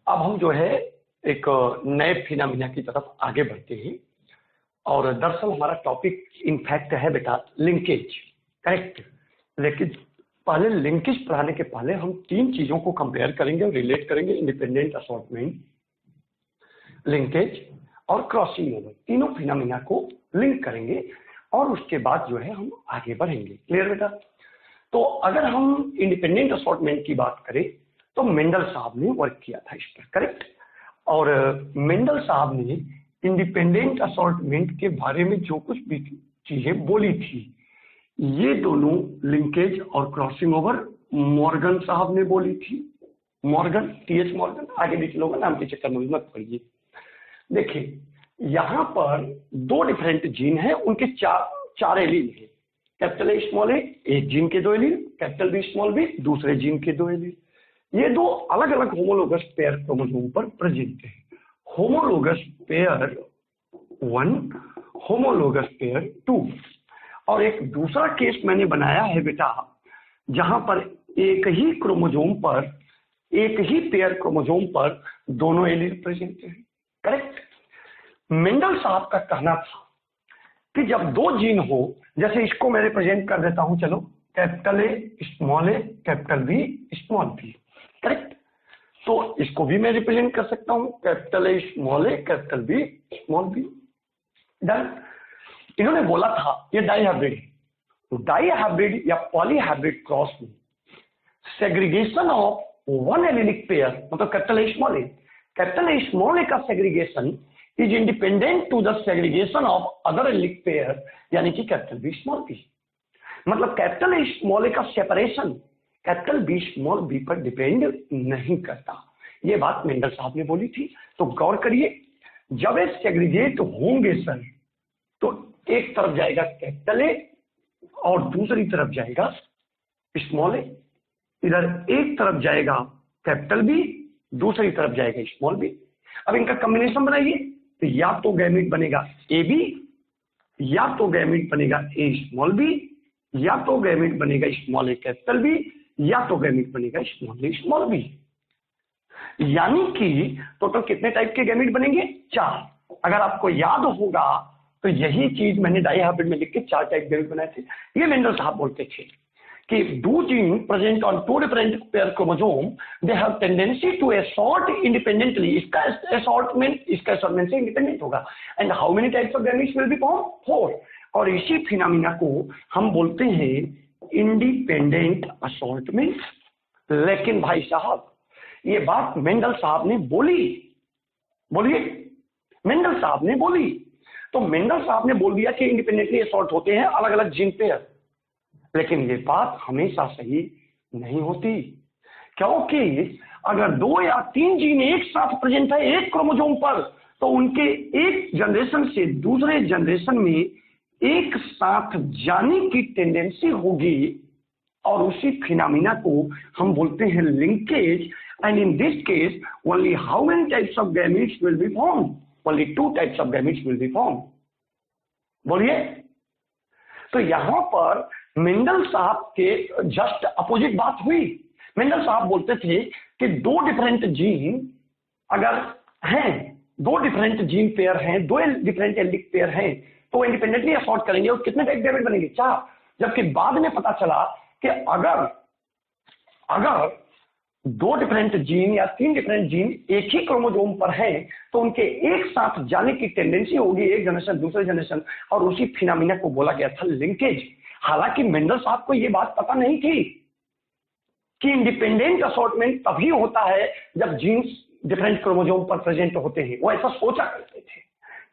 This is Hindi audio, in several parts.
अब हम जो है एक नए फिनोमेना की तरफ आगे बढ़ते हैं और दरअसल हमारा टॉपिक इनफैक्ट है बेटा लिंकेज, करेक्ट। लेकिन पहले लिंकेज पढ़ाने के पहले हम तीन चीजों को कंपेयर करेंगे और रिलेट करेंगे, इंडिपेंडेंट असॉर्टमेंट, लिंकेज और क्रॉसिंग ओवर। तीनों फिनोमेना को लिंक करेंगे और उसके बाद जो है हम आगे बढ़ेंगे। क्लियर बेटा? तो अगर हम इंडिपेंडेंट असॉर्टमेंट की बात करें तो मेंडल साहब ने वर्क किया था इस पर, करेक्ट। और मेंडल साहब ने इंडिपेंडेंट असॉर्टमेंट के बारे में जो कुछ भी चीजें बोली थी, ये दोनों लिंकेज और क्रॉसिंग ओवर मॉर्गन साहब ने बोली थी। मॉर्गन, टीएच मॉर्गन, आगे भी लोग नाम के चक्कर में मत पड़िए। देखिए यहां पर दो डिफरेंट जीन है, उनके चार एलील है। कैपिटल ए स्मॉल ए एक जीन के दो allele, capital B small B दूसरे जीन के दो एलील। ये दो अलग अलग होमोलोगस पेयर क्रोमोसोम पर प्रेजेंट है। Homologous pair 1, homologous pair 2। और एक दूसरा केस मैंने बनाया है बेटा जहां पर एक ही क्रोमोसोम पर, एक ही पेयर क्रोमोसोम पर दोनों एलील प्रेजेंट है, करेक्ट। मेंडल साहब का कहना था कि जब दो जीन हो, जैसे इसको मैं रिप्रेजेंट कर देता हूं, चलो capital A small A capital B small B, correct. तो इसको भी मैं रिप्रेजेंट कर सकता हूं, capital A small A capital B small B. Done. इन्होंने बोला था ये डाईहाइब्रिड है। तो डाईहाइब्रिड या पॉलीहाइब्रिड क्रॉस में segregation of one allelic pair, मतलब कैपिटल ए स्मॉल ए का segregation is independent to the segregation of other allelic pair, यानी कि कैपिटल बी स्मॉल बी। मतलब कैपिटल ए स्मॉल ए का separation capital B small B पर डिपेंड नहीं करता। ये बात मेंडल साहब ने बोली थी। तो गौर करिए, जब ये सेग्रीगेट होंगे सर, तो एक तरफ जाएगा कैपिटल ए और दूसरी तरफ जाएगा स्मॉल ए। इधर एक तरफ जाएगा कैपिटल बी, दूसरी तरफ जाएगा स्मॉल बी। अब इनका कॉम्बिनेशन बनाइए तो या तो गैमेट बनेगा ए बी, या तो गैमेट बनेगा ए स्मॉल बी, या तो गैमेट बनेगा स्मॉल ए कैपिटल बी, या तो गैमेट बनेगा स्मॉल ए स्मॉल बी। यानी कि टोटल कितने टाइप के गैमेट बनेंगे? 4। अगर आपको याद होगा तो यही चीज मैंने डाईहाइब्रिड में लिख के 4 टाइप गैमेट बनाए थे। ये मेंडल साहब बोलते थे कि दो gene present on 2 different pair chromosome, they have tendency to assort independently. इसका असॉर्टमेंट से इंडिपेंडेंट होगा। And how many types of gametes will be form? 4। और इसी फिनोमेना को हम बोलते हैं इंडिपेंडेंट असॉर्टमेंट। लेकिन भाई साहब ये बात मेंडल साहब ने बोली, बोलिए, मेंडल साहब ने बोली। तो मेंडल साहब ने बोल दिया कि इंडिपेंडेंटली असॉर्ट होते हैं अलग अलग जीन पेयर। लेकिन ये बात हमेशा सही नहीं होती, क्योंकि अगर 2 या 3 जीन एक साथ प्रेजेंट है एक क्रोमोसोम पर, तो उनके एक जनरेशन से दूसरे जनरेशन में एक साथ जाने की टेंडेंसी होगी। और उसी फिनोमेना को हम बोलते हैं linkage. And in this case only how many types of gametes will be form? Only 2 types of gametes will be form. बोलिए। तो यहां पर मेंडल साहब के जस्ट अपोजिट बात हुई। मेंडल साहब बोलते थे कि 2 डिफरेंट जीन अगर हैं, 2 डिफरेंट जीन पेयर हैं, 2 डिफरेंट एलिक पेयर हैं, तो इंडिपेंडेंटली असॉर्ट करेंगे और कितने टाइप गैमेट बनेंगे? 4। जबकि बाद में पता चला कि अगर 2 डिफरेंट जीन या 3 डिफरेंट जीन एक ही क्रोमोसोम पर हैं, तो उनके एक साथ जाने की टेंडेंसी होगी एक जनरेशन दूसरे जनरेशन। और उसी फिनोमेना को बोला गया था लिंकेज। हालांकि मेंडल साहब को यह बात पता नहीं थी कि इंडिपेंडेंट असॉर्टमेंट तभी होता है जब जीन्स डिफरेंट क्रोमोसोम पर प्रेजेंट होते हैं। वो ऐसा सोचा करते थे,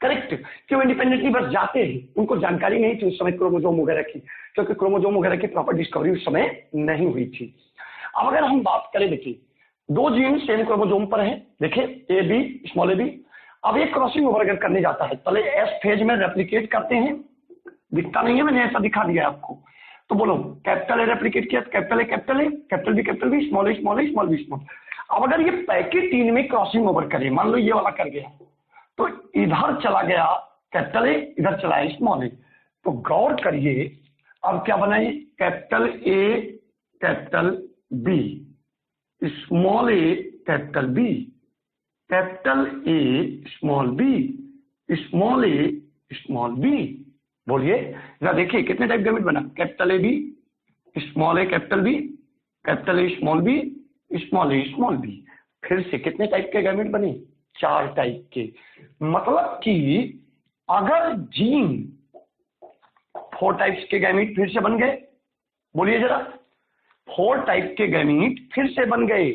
करेक्ट। कि वो इंडिपेंडेंटली बस जाते हैं, उनको जानकारी नहीं थी उस समय क्रोमोसोम वगैरह की, क्योंकि क्रोमोसोम वगैरह की प्रॉपर डिस्कवरी उस समय नहीं हुई थी। अब अगर हम बात करें, देखिए 2 जीन सेम क्रोमोसोम पर है, देखिए A B small A B. अब एक क्रॉसिंग ओवर अगर करने जाता है, पहले एस फेज में रेप्लिकेट करते हैं, दिखता नहीं है, मैंने ऐसा दिखा दिया आपको। तो बोलो कैपिटल ए रेप्लिकेट किया, capital A capital A, capital B small A small A small B small. अब अगर ये पैकेट 3 में क्रॉसिंग ओवर करे, मान लो ये वाला कर गया, तो इधर चला गया कैपिटल ए, इधर चला है स्मॉल ए। तो गौर करिए अब क्या बनाइए, capital A capital B, small A capital B, capital A small B, small A small B. बोलिए जरा देखिए कितने टाइप गैमेट बना, capital A B, small A capital B, capital A small B, small A small B. फिर से कितने टाइप के गैमेट बने, 4 टाइप के। मतलब कि अगर जीन 4 टाइप्स के गैमेट फिर से बन गए, बोलिए जरा 4 टाइप के गैमेट फिर से बन गए।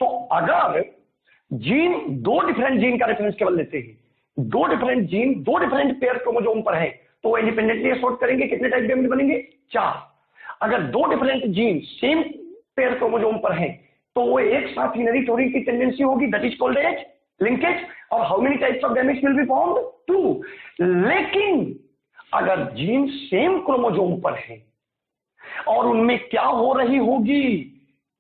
तो अगर जीन 2 डिफरेंट जीन का रेफरेंस केवल लेते हैं, 2 different gene 2 different pair chromosome पर है, तो वो इंडिपेंडेंटली असॉर्ट करेंगे, कितने टाइप गैमेट बनेंगे, 4। अगर 2 different gene same pair chromosome पर है तो वो एक साथ इनहेरिट होने की टेंडेंसी होगी, that is called as linkage. और how many types of gametes will be formed, 2। लेकिन अगर जीन सेम क्रोमोसोम पर है और उनमें क्या हो रही होगी,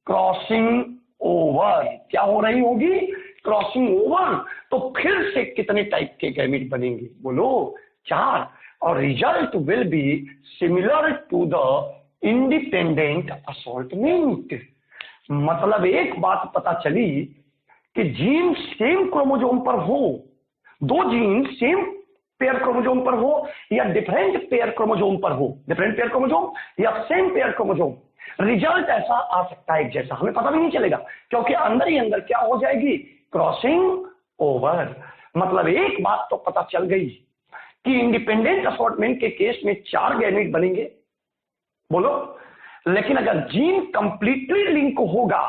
क्रॉसिंग ओवर। क्या हो रही होगी, क्रॉसिंग ओवर। तो फिर से कितने टाइप के गैमेट बनेंगे, बोलो 4। और result will be similar to the independent assortment. मतलब एक बात पता चली कि जीन सेम क्रोमोसोम पर हो, 2 जीन सेम पेयर क्रोमोसोम पर हो या डिफरेंट पेयर क्रोमोसोम पर हो, डिफरेंट पेयर क्रोमोसोम या सेम पेयर क्रोमोसोम, रिजल्ट ऐसा आ सकता है एक जैसा, हमें पता भी नहीं चलेगा, क्योंकि अंदर ही अंदर क्या हो जाएगी, क्रॉसिंग ओवर। मतलब एक बात तो पता चल गई कि इंडिपेंडेंट असॉर्टमेंट के केस में 4 गैमेट बनेंगे, बोलो। लेकिन अगर जीन कंप्लीटली लिंक होगा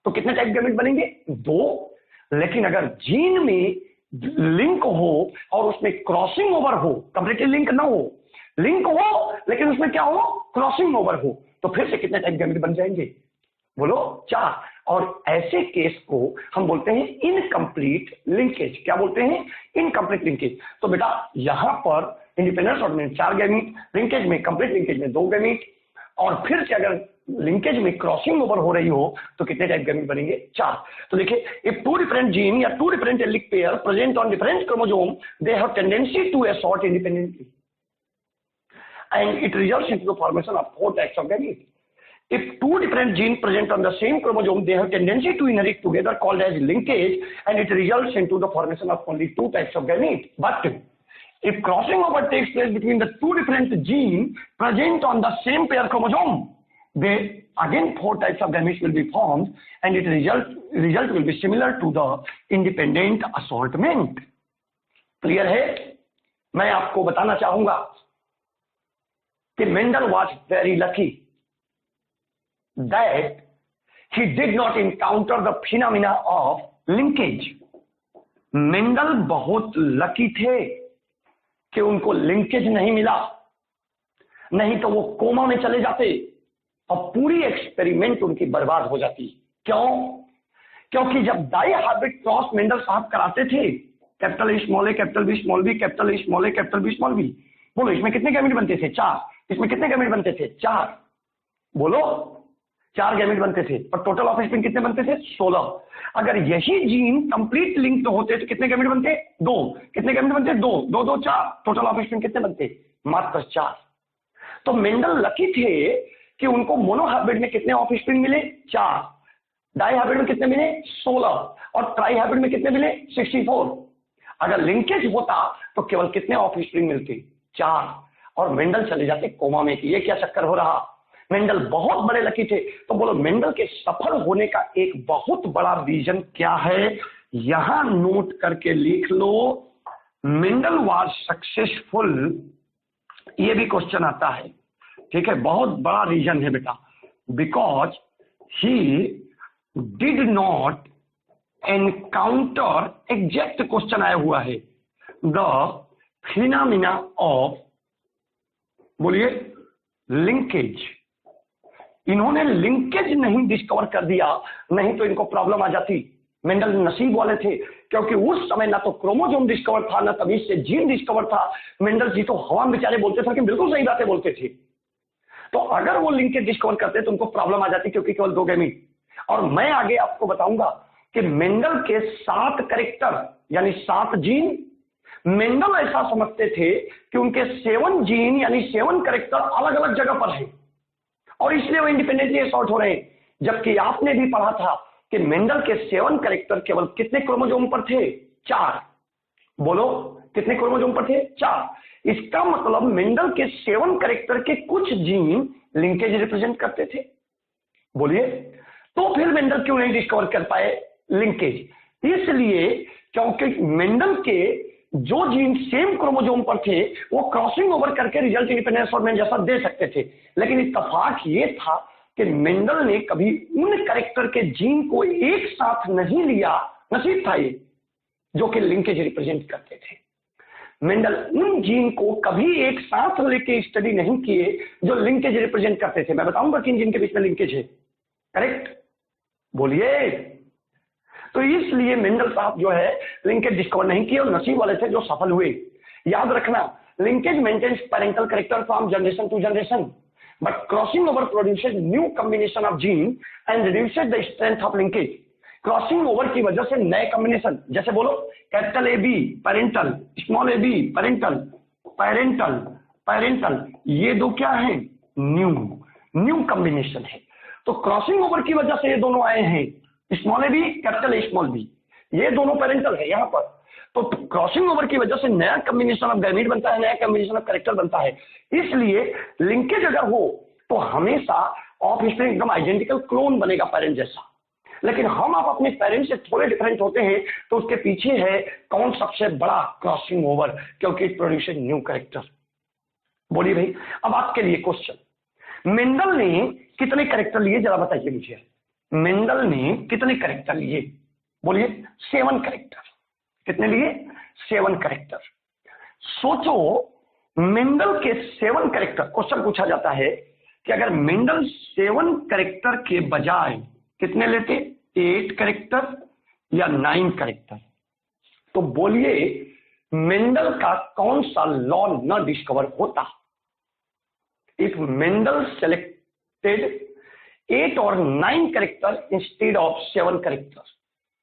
तो कितने टाइप गैमेट बनेंगे, 2। लेकिन अगर जीन में लिंक हो और उसमें क्रॉसिंग ओवर हो, कंप्लीटली लिंक ना हो, लिंक हो लेकिन उसमें क्या हो, क्रॉसिंग ओवर हो, तो फिर से कितने टाइप गैमेट बन जाएंगे, बोलो 4। और ऐसे केस को हम बोलते हैं इनकम्प्लीट लिंकेज। क्या बोलते हैं, इनकम्प्लीट लिंकेज। तो बेटा यहां पर इंडिपेंडेंट असॉर्टमेंट 4 गैमेट, लिंकेज में, कंप्लीट लिंकेज में 2 गैमेट, और फिर से अगर लिंकेज में क्रॉसिंग ओवर हो रही हो तो कितने टाइप गैमेट बनेंगे, 4। तो देखिए, इफ 2 डिफरेंट जीन या 2 different allelic pair present on different chromosome, they have tendency to assort independently and it results into the formation of 4 types of gametes. If 2 different genes present on the same chromosome, they have tendency to inherit together, called as linkage, and it results into the formation of only 2 types of gametes. But if crossing over takes place between the 2 different genes present on the same pair chromosome, they again 4 types of gametes will be formed, and it result will be similar to the independent assortment. Clear है? मैं आपको बताना चाहूंगा कि Mendel was very lucky that he did not encounter the phenomena of linkage. Mendel बहुत लकी थे कि उनको लिंकेज नहीं मिला, नहीं तो वो कोमा में चले जाते और पूरी एक्सपेरिमेंट उनकी बर्बाद हो जाती। क्यों? क्योंकि जब डाई हाइब्रिड क्रॉस मेंडल साहब कराते थे, capital A small A capital B small B, capital A small A capital B small B, बोलो इसमें कितने गैमेट बनते थे, 4। इसमें कितने गैमेट बनते थे, 4। बोलो 4 गैमेट बनते थे, और टोटल ऑफस्प्रिंग कितने बनते थे, 16। अगर यही जीन कंप्लीट लिंक होते तो कितने गैमेट बनते, 2। कितने गैमेट बनते, 2 2 2 4। टोटल ऑफस्प्रिंग कितने बनते, मात्र 4। तो मेंडल लकी थे कि उनको मोनोहाइब्रिड में कितने ऑफस्प्रिंग मिले, 4। डाई हाइब्रिड में कितने मिले, 16। और ट्राई हाइब्रिड में कितने मिले, 64। अगर लिंकेज होता तो केवल कितने ऑफस्प्रिंग मिलते, 4। और मेंडल चले जाते कोमा में कि ये क्या चक्कर हो रहा। मेंडल बहुत बड़े लकी थे। तो बोलो मेंडल के सफल होने का एक बहुत बड़ा रीजन क्या है, यहां नोट करके लिख लो, मेंडल वाज सक्सेसफुल। ये भी क्वेश्चन आता है, ठीक है, बहुत बड़ा रीजन है बेटा, because he did not encounter, exact question आया हुआ है, द फिनोमिना ऑफ, बोलिए लिंकेज। इन्होंने लिंकेज नहीं डिस्कवर कर दिया, नहीं तो इनको प्रॉब्लम आ जाती। मेंडल नसीब वाले थे, क्योंकि उस समय ना तो क्रोमोसोम डिस्कवर था, ना तभी से जीन डिस्कवर था। मेंडल जी तो हवा में बेचारे बोलते थे कि बिल्कुल सही बातें बोलते थे। तो अगर वो लिंकेज डिस्कवर करते तो उनको प्रॉब्लम आ जाती, क्योंकि केवल 2 गैमेट। और मैं आगे आपको बताऊंगा कि मेंडल के 7 कैरेक्टर यानी 7 जीन, मेंडल ऐसा समझते थे कि उनके 7 जीन यानी 7 कैरेक्टर अलग अलग जगह पर हैं और इसलिए वो इंडिपेंडेंटली असॉर्ट हो रहे हैं। जबकि आपने भी पढ़ा था कि मेंडल के 7 कैरेक्टर केवल कितने क्रोमोसोम पर थे? 4। बोलो कितने क्रोमोसोम पर थे? 4। इसका मतलब मेंडल के 7 कैरेक्टर के कुछ जीन लिंकेज रिप्रेजेंट करते थे। बोलिए, तो फिर मेंडल क्यों नहीं डिस्कवर कर पाए लिंकेज? इसलिए क्योंकि मेंडल के जो जीन सेम क्रोमोसोम पर थे वो क्रॉसिंग ओवर करके रिजल्ट इंडिपेंडेंट असॉर्टमेंट जैसा दे सकते थे, लेकिन इत्तेफाक ये था कि मेंडल ने कभी उन कैरेक्टर के जीन को एक साथ नहीं लिया, नसीब था ये, जो कि लिंकेज रिप्रेजेंट करते थे। मेंडल उन जीन को कभी एक साथ लेके स्टडी नहीं किए जो लिंकेज रिप्रेजेंट करते थे। मैं बताऊंगा किन जीन के बीच में लिंकेज है। करेक्ट? बोलिए। तो इसलिए मेंडल साहब जो है लिंकेज डिस्कवर नहीं किए और नसीब वाले थे जो सफल हुए। याद रखना, linkage maintains parental character from generation to generation, but crossing over produces new combination of gene and reduces the strength of linkage. Crossing over की वजह से नए कॉम्बिनेशन, जैसे बोलो capital A B parental, small A B parental, parental parental, ये दो क्या है? न्यू कॉम्बिनेशन है। तो क्रॉसिंग ओवर की वजह से ये दोनों आए हैं, small A B capital A small B, ये दोनों पेरेंटल है यहाँ पर। तो क्रॉसिंग ओवर की वजह से नया कॉम्बिनेशन ऑफ गैमीट बनता है, नया कॉम्बिनेशन ऑफ कैरेक्टर बनता है। इसलिए लिंकेज अगर हो तो हमेशा ऑफ स्प्रिंग एकदम आइडेंटिकल क्लोन बनेगा पेरेंट जैसा। लेकिन हम आप अपने पेरेंट से थोड़े डिफरेंट होते हैं तो उसके पीछे है कौन सबसे बड़ा क्रॉसिंग ओवर, क्योंकि इट प्रोड्यूसेस न्यू कैरेक्टर। बोलिए भाई, अब आपके लिए क्वेश्चन, मेंडल ने कितने कैरेक्टर लिए जरा बताइए मुझे। मेंडल ने कितने कैरेक्टर लिए? बोलिए 7 कैरेक्टर। कितने लिए? 7 कैरेक्टर। सोचो, मेंडल के 7 कैरेक्टर, क्वेश्चन पूछा जाता है कि अगर मेंडल 7 कैरेक्टर के बजाय कितने लेते, 8 कैरेक्टर या 9 कैरेक्टर, तो बोलिए मेंडल का कौन सा लॉ न डिस्कवर होता? If Mendel selected 8 or 9 character instead of 7 characters,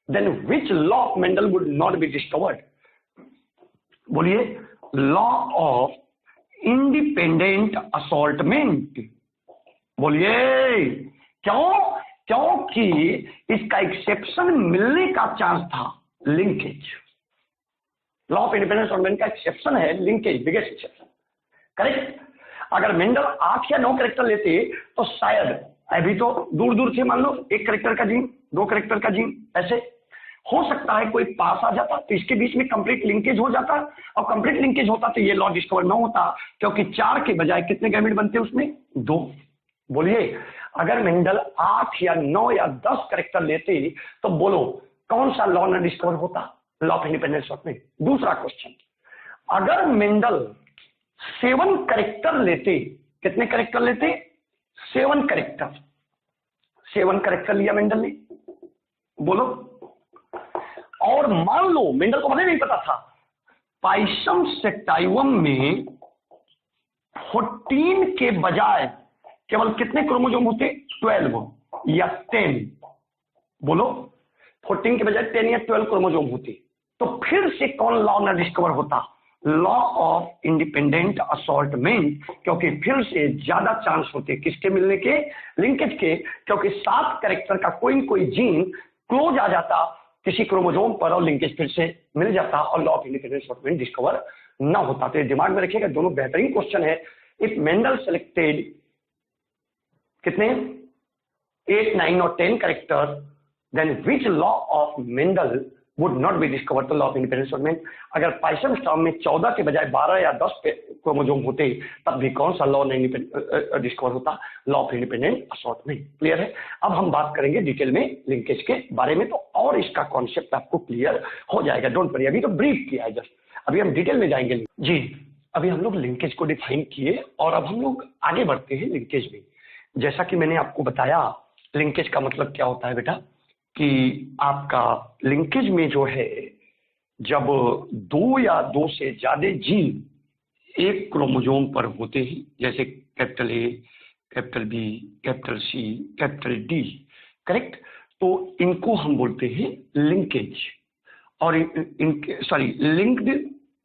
then which law of Mendel would not be discovered? बोलिए, law of independent assortment। बोलिए क्यों? क्योंकि इसका एक्सेप्शन मिलने का चांस था, linkage. Law of independent assortment का एक्सेप्शन है लिंकेज, बिगेस्ट एक्सेप्शन। करेक्ट? अगर मेंडल 8 या 9 कैरेक्टर लेते तो शायद अभी तो दूर दूर से, मान लो 1 कैरेक्टर का जीन, 2 कैरेक्टर का जीन, ऐसे हो सकता है कोई पास आ जाता तो इसके बीच में कंप्लीट लिंकेज हो जाता, और कंप्लीट लिंकेज होता तो ये लॉ डिस्कवर ना होता, क्योंकि 4 के बजाय कितने गैमेट बनते उसमें? 2। बोलिए, अगर मेंडल 8 या 9 या 10 कैरेक्टर लेते तो बोलो कौन सा लॉ न डिस्कवर होता? Law of independent assortment. दूसरा क्वेश्चन, अगर मेंडल 7 कैरेक्टर लेते, कितने कैरेक्टर लेते? 7 कैरेक्टर। 7 कैरेक्टर लिया मेंडल ने, बोलो। और मान लो मेंडल को पहले नहीं पता था, पाइसम सेक्टाइवम में 14 के बजाय केवल कितने क्रोमोसोम होते? 12 या 10। बोलो, 14 के बजाय 10 या 12 क्रोमोसोम होते, तो फिर से कौन लॉ न डिस्कवर होता? लॉ ऑफ इंडिपेंडेंट असॉर्टमेंट, क्योंकि फिर से ज्यादा चांस होते किसके मिलने के? लिंकेज के, क्योंकि 7 कैरेक्टर का कोई जीन क्लोज आ जाता किसी क्रोमोसोम पर और लिंकेज फिर से मिल जाता और law of independent assortment discover न होता। तो दिमाग में रखिएगा, दोनों बेहतरीन क्वेश्चन है। इफ मेंडल सेलेक्टेड कितने? 8, 9 और 10 character, then which law of Mendel would not be discovered the law of independent assortment। अगर पाइसम स्टॉर्म में 14 के बजाय 12 या 10 क्रोमोसोम होते तब भी कौन सा लॉ डिस्कवर होता? Law of independent assortment. Clear है? अब हम बात करेंगे डिटेल में लिंकेज के बारे में, तो और इसका कॉन्सेप्ट आपको क्लियर हो जाएगा। डोंट वरी, अभी तो ब्रीफ किया है जस्ट, अभी हम डिटेल में जाएंगे। जी, अभी हम लोग लिंकेज को डिफाइन किए और अब हम लोग आगे बढ़ते हैं लिंकेज में। जैसा कि मैंने आपको बताया, लिंकेज का मतलब क्या होता है बेटा, कि आपका लिंकेज में जो है, जब 2 या 2 से ज्यादा जीन एक क्रोमोसोम पर होते हैं, जैसे capital A, capital B, capital C, capital D, correct, तो इनको हम बोलते हैं लिंकेज। और इनके लिंक्ड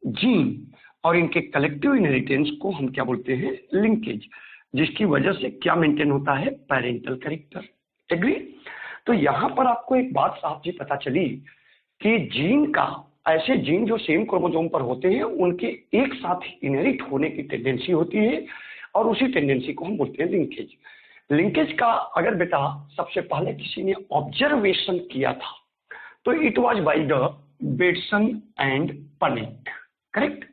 जीन और इनके कलेक्टिव इनहेरिटेंस को हम क्या बोलते हैं? लिंकेज, जिसकी वजह से क्या मेंटेन होता है? Parental character. एग्री? तो यहां पर आपको एक बात साहब जी पता चली कि जीन का, ऐसे जीन जो सेम क्रोमोसोम पर होते हैं उनके एक साथ इनहेरिट होने की टेंडेंसी होती है और उसी टेंडेंसी को हम बोलते हैं लिंकेज। लिंकेज का अगर बेटा सबसे पहले किसी ने ऑब्जर्वेशन किया था तो it was by the Bateson and Punnett, correct.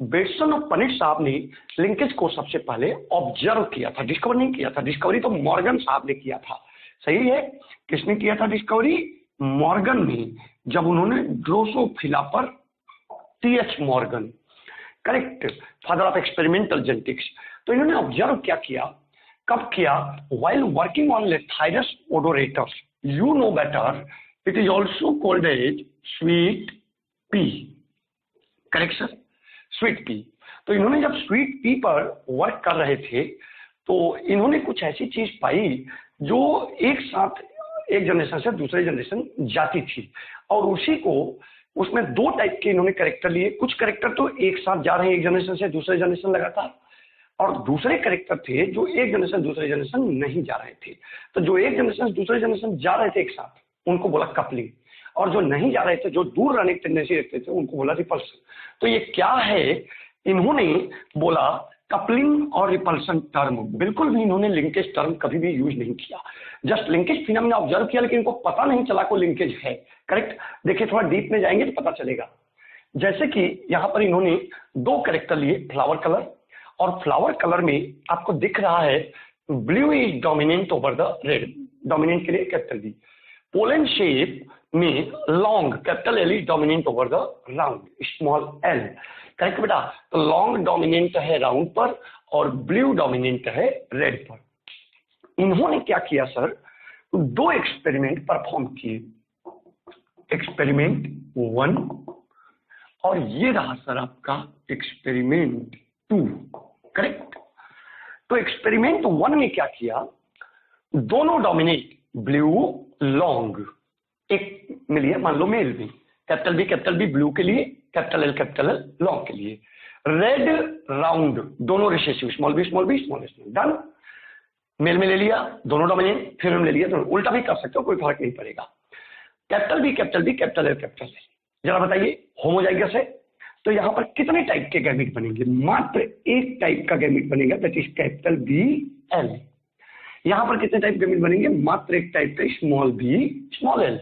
Bateson और पनेट साहब ने लिंकेज को सबसे पहले ऑब्जर्व किया था, डिस्कवर नहीं किया था। डिस्कवरी तो मॉर्गन साहब ने किया था, सही है। किसने किया था डिस्कवरी? मॉर्गन ने, जब उन्होंने ड्रोसोफिला पर, TH Morgan, correct, father of experimental genetics. तो इन्होंने ऑब्जर्व क्या किया, कब किया? While working on Lathyrus odoratus, you know better, it is also called as sweet pea, correct sir, sweet pea. तो इन्होंने जब स्वीट पी पर वर्क कर रहे थे तो इन्होंने कुछ ऐसी चीज पाई जो एक साथ एक जनरेशन से दूसरे जनरेशन जाती थी, और उसी को, उसमें दो टाइप के इन्होंने कैरेक्टर लिए। कुछ कैरेक्टर तो एक साथ जा रहे हैं एक जनरेशन से दूसरे जनरेशन लगातार, और दूसरे कैरेक्टर थे जो एक जनरेशन दूसरे जनरेशन नहीं जा रहे थे। तो जो एक जनरेशन से दूसरे जनरेशन जा रहे थे एक साथ, उनको बोला कपलिंग, और जो नहीं जा रहे थे, जो दूर रहने की टेंडेंसी रखते थे, उनको बोला रिपल्सन। तो ये क्या है? इन्होंने बोला कपलिंग और रिपल्सन टर्म, बिल्कुल भी इन्होंने लिंकेज टर्म कभी भी यूज नहीं किया, जस्ट लिंकेज फिनोमेना ऑब्जर्व किया, लेकिन इनको पता नहीं चला को लिंकेज है, करेक्ट। देखिए थोड़ा डीप में जाएंगे तो पता चलेगा। जैसे कि यहाँ पर इन्होंने दो कैरेक्टर लिए, फ्लावर कलर, और फ्लावर कलर में आपको दिख रहा है blue is dominant over the red, dominant के लिए कैपिटल बी। पोलन शेप में long, capital L is dominant over the round, small L, correct बेटा। तो लॉन्ग डोमिनेंट है राउंड पर और ब्लू डोमिनेंट है रेड पर। इन्होंने क्या किया सर? दो एक्सपेरिमेंट परफॉर्म किए, एक्सपेरिमेंट 1 और ये रहा सर आपका एक्सपेरिमेंट 2, करेक्ट। तो एक्सपेरिमेंट 1 में क्या किया? दोनों डोमिनेट, ब्लू लॉन्ग, एक मिलिए मान लो मेल में, कैपिटल बी ब्लू के लिए, कैपिटल एल लॉन्ग के लिए, रेड राउंड, दोनों recessive, small B small B small small, done. Male में ले लिया दोनों डोमिनेंट, फिर ले लिया दोनों, उल्टा भी कर सकते हो, कोई फर्क नहीं पड़ेगा। Capital B capital L. जरा बताइए होमोजाइगस है तो यहां पर कितने टाइप के गैमेट बनेंगे? मात्र एक टाइप का गैमेट बनेगा, that is capital B L. यहां पर कितने टाइप गैमेट बनेंगे? मात्र एक टाइप का, small B small L.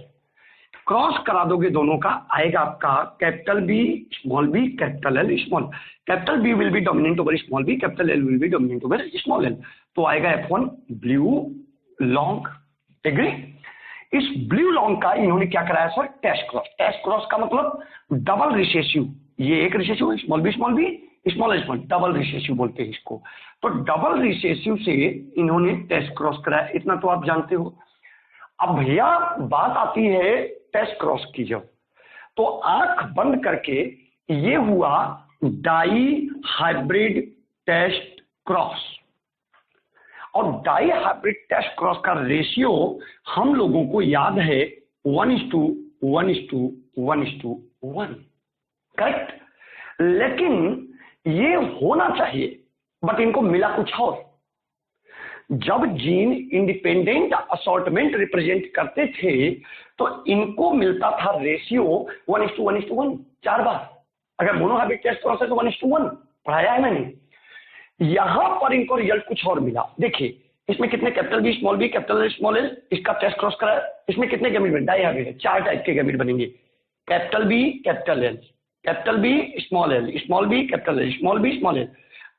Cross करा दोगे दोनों का, आएगा आपका capital B small B capital L small. Capital B will be dominant over small B, capital L will be dominant over small L. तो आएगा F1 ब्लू लॉन्ग, एग्री। इस ब्लू लॉन्ग का इन्होंने क्या कराया sir? Test cross. Test cross का मतलब डबल रिसेसिव, ये एक recessive small B small small, double recessive बोलते हैं इसको। तो डबल रिसेसिव से इन्होंने टेस्ट क्रॉस कराया, इतना तो आप जानते हो। अब भैया बात आती है टेस्ट क्रॉस की, जब तो आंख बंद करके ये हुआ डाई हाइब्रिड टेस्ट क्रॉस, और डाई हाइब्रिड टेस्ट क्रॉस का रेशियो हम लोगों को याद है 1:1:1:1, करेक्ट। लेकिन ये होना चाहिए, बट इनको मिला कुछ और। जब जीन इंडिपेंडेंट असॉर्टमेंट रिप्रेजेंट करते थे तो इनको मिलता था रेशियो 1:1:1, 4 बार। अगर मोनोहाइब्रिड टेस्ट क्रॉस है तो 1:1 पढ़ाया है मैंने। यहां पर इनको रिजल्ट कुछ और मिला। देखिए इसमें कितने कैपिटल बी स्मॉल एल, इसका टेस्ट क्रॉस कराया, इसमें कितने गैमेट बने? डाई हाइब्रिड है, 4 टाइप के गैमेट बनेंगे, capital B capital L, capital B small L, small B capital L, small B small L.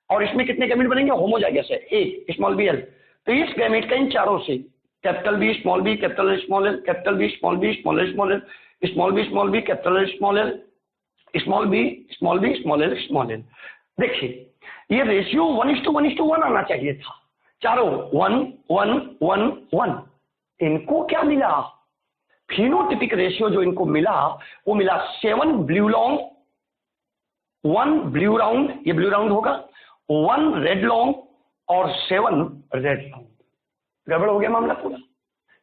और इसमें कितने गैमेट बनेंगे? होमोजाइगस है, एक स्मॉल बी एल। तो इस गैमेट का इन चारों से capital B small L, small L, capital B small L, small L, small B capital L, small L, small B small L, small L. देखिए ये रेशियो 1:1:1 आना चाहिए था, चारों 1:1:1:1। इनको क्या मिला? फिनोटिपिक रेशियो जो इनको मिला वो मिला 7 ब्लू लॉन्ग, 1 ब्लू राउंड, ये ब्लू राउंड होगा, 1 रेड लॉन्ग और 7 रेड लॉन्ग। गड़बड़ हो गया मामला पूरा।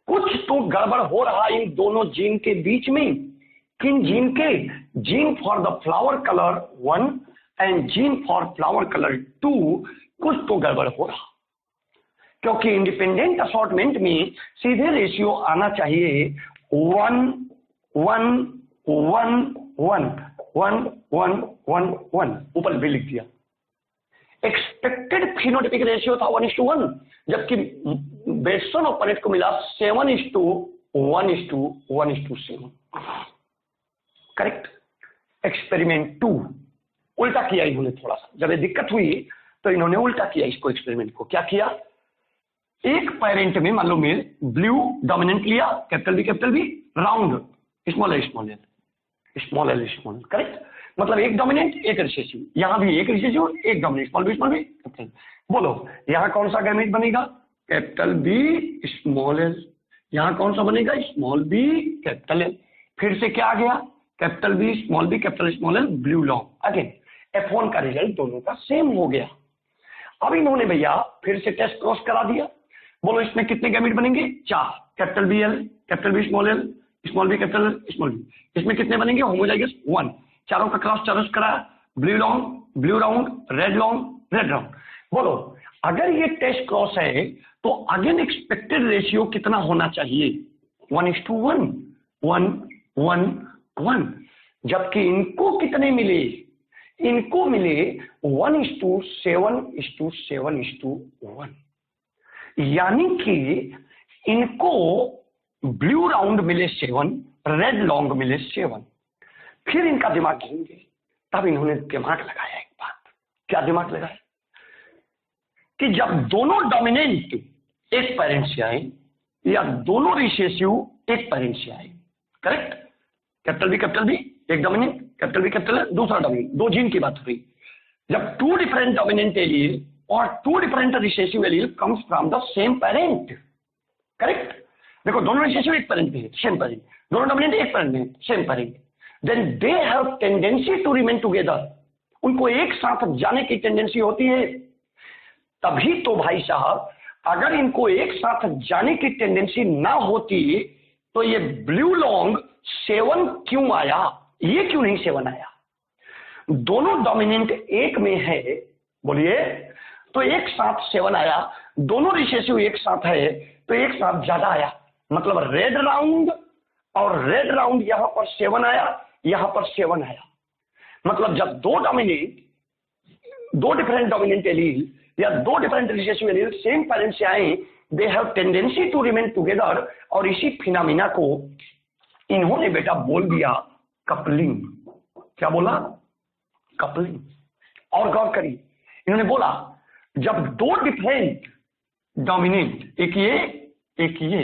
कुछ तो गड़बड़ हो रहा इन दोनों जीन के बीच में। किन जीन के? Gene for the flower colour 1 and gene for flower colour 2, कुछ तो गड़बड़ हो रहा। क्योंकि इंडिपेंडेंट असॉर्टमेंट में सीधे रेशियो आना चाहिए 1 1 1 1 1 1 1 1। ऊपर भी लिख दिया। एक्सपेक्टेड फिनोटाइपिक रेशियो था 1:1, जबकि बेटसन और पनेट को मिला 7:1:1:7। करेक्ट। एक्सपेरिमेंट 2 उल्टा किया इन्होंने थोड़ा सा। जब ये दिक्कत हुई तो इन्होंने उल्टा किया इसको, एक्सपेरिमेंट को। क्या किया? एक पेरेंट में मान लो मेल ब्लू डोमिनेंट लिया, capital B round small L small L small L small L. Correct. मतलब एक डोमिनेंट एक रिसेसिव, यहां भी एक रिसेसिव एक डोमिनेंट स्मॉल बी कैपिटल। बोलो यहां कौन सा गैमेट बनेगा? Capital B small L. यहां कौन सा बनेगा? Small B capital L. फिर से क्या आ गया? Capital B small B capital small L blue long. Again F1 का रिजल्ट दोनों का सेम हो गया। अब इन्होंने भैया फिर से टेस्ट क्रॉस करा दिया। बोलो इसमें कितने गैमेट बनेंगे? 4। Capital B L, capital B small L, small B capital L, small B. इसमें कितने बनेंगे? होमोजाइगस 1। चारों का क्रॉस चारों कराया, blue long blue round, red long red round. बोलो अगर ये टेस्ट क्रॉस है तो अगेन एक्सपेक्टेड रेशियो कितना होना चाहिए? 1:1 1 1 1। जबकि इनको कितने मिले? इनको मिले 1:7:7:1। यानी कि इनको ब्लू राउंड मिले 7, रेड लॉन्ग मिले 7। फिर इनका दिमाग घूमेंगे। तब इन्होंने दिमाग लगाया एक बात। क्या दिमाग लगाया? कि जब दोनों डोमिनेंट एक पेरेंट से आए या दोनों रिसेसिव एक पेरेंट से आए। करेक्ट। कैपिटल बी एक डोमिनेंट, कैपिटल बी कैपिटल दूसरा डोमिनेंट, दो जीन की बात हो रही। जब 2 डिफरेंट डोमिनेंट एलील और 2 different recessive allele comes from the same parent. Correct. देखो दोनों रिसेसिव एक पेरेंट में है, सेम पेरेंट, दोनों डोमिनेंट एक पेरेंट में, same parent, then they have tendency to remain together. उनको एक साथ जाने की टेंडेंसी होती है। तभी तो भाई साहब अगर इनको एक साथ जाने की टेंडेंसी ना होती तो ये ब्लू लॉन्ग 7 क्यों आया? ये क्यों नहीं 7 आया? दोनों डोमिनेंट एक में है, बोलिए, तो एक साथ 7 आया। दोनों रिसेसिव एक साथ है तो एक साथ ज्यादा आया। मतलब रेड राउंड और रेड राउंड यहां पर 7 आया, यहां पर 7 आया। मतलब जब दो डिफरेंट डोमिनेंट एलील या 2 different recessive allele same parent से आए, they have tendency to remain together. और इसी फिनोमिना को इन्होंने बेटा बोल दिया कपलिंग। क्या बोला? कपलिंग। और गौर करिए, इन्होंने बोला जब 2 डिफरेंट डोमिनेंट, एक ये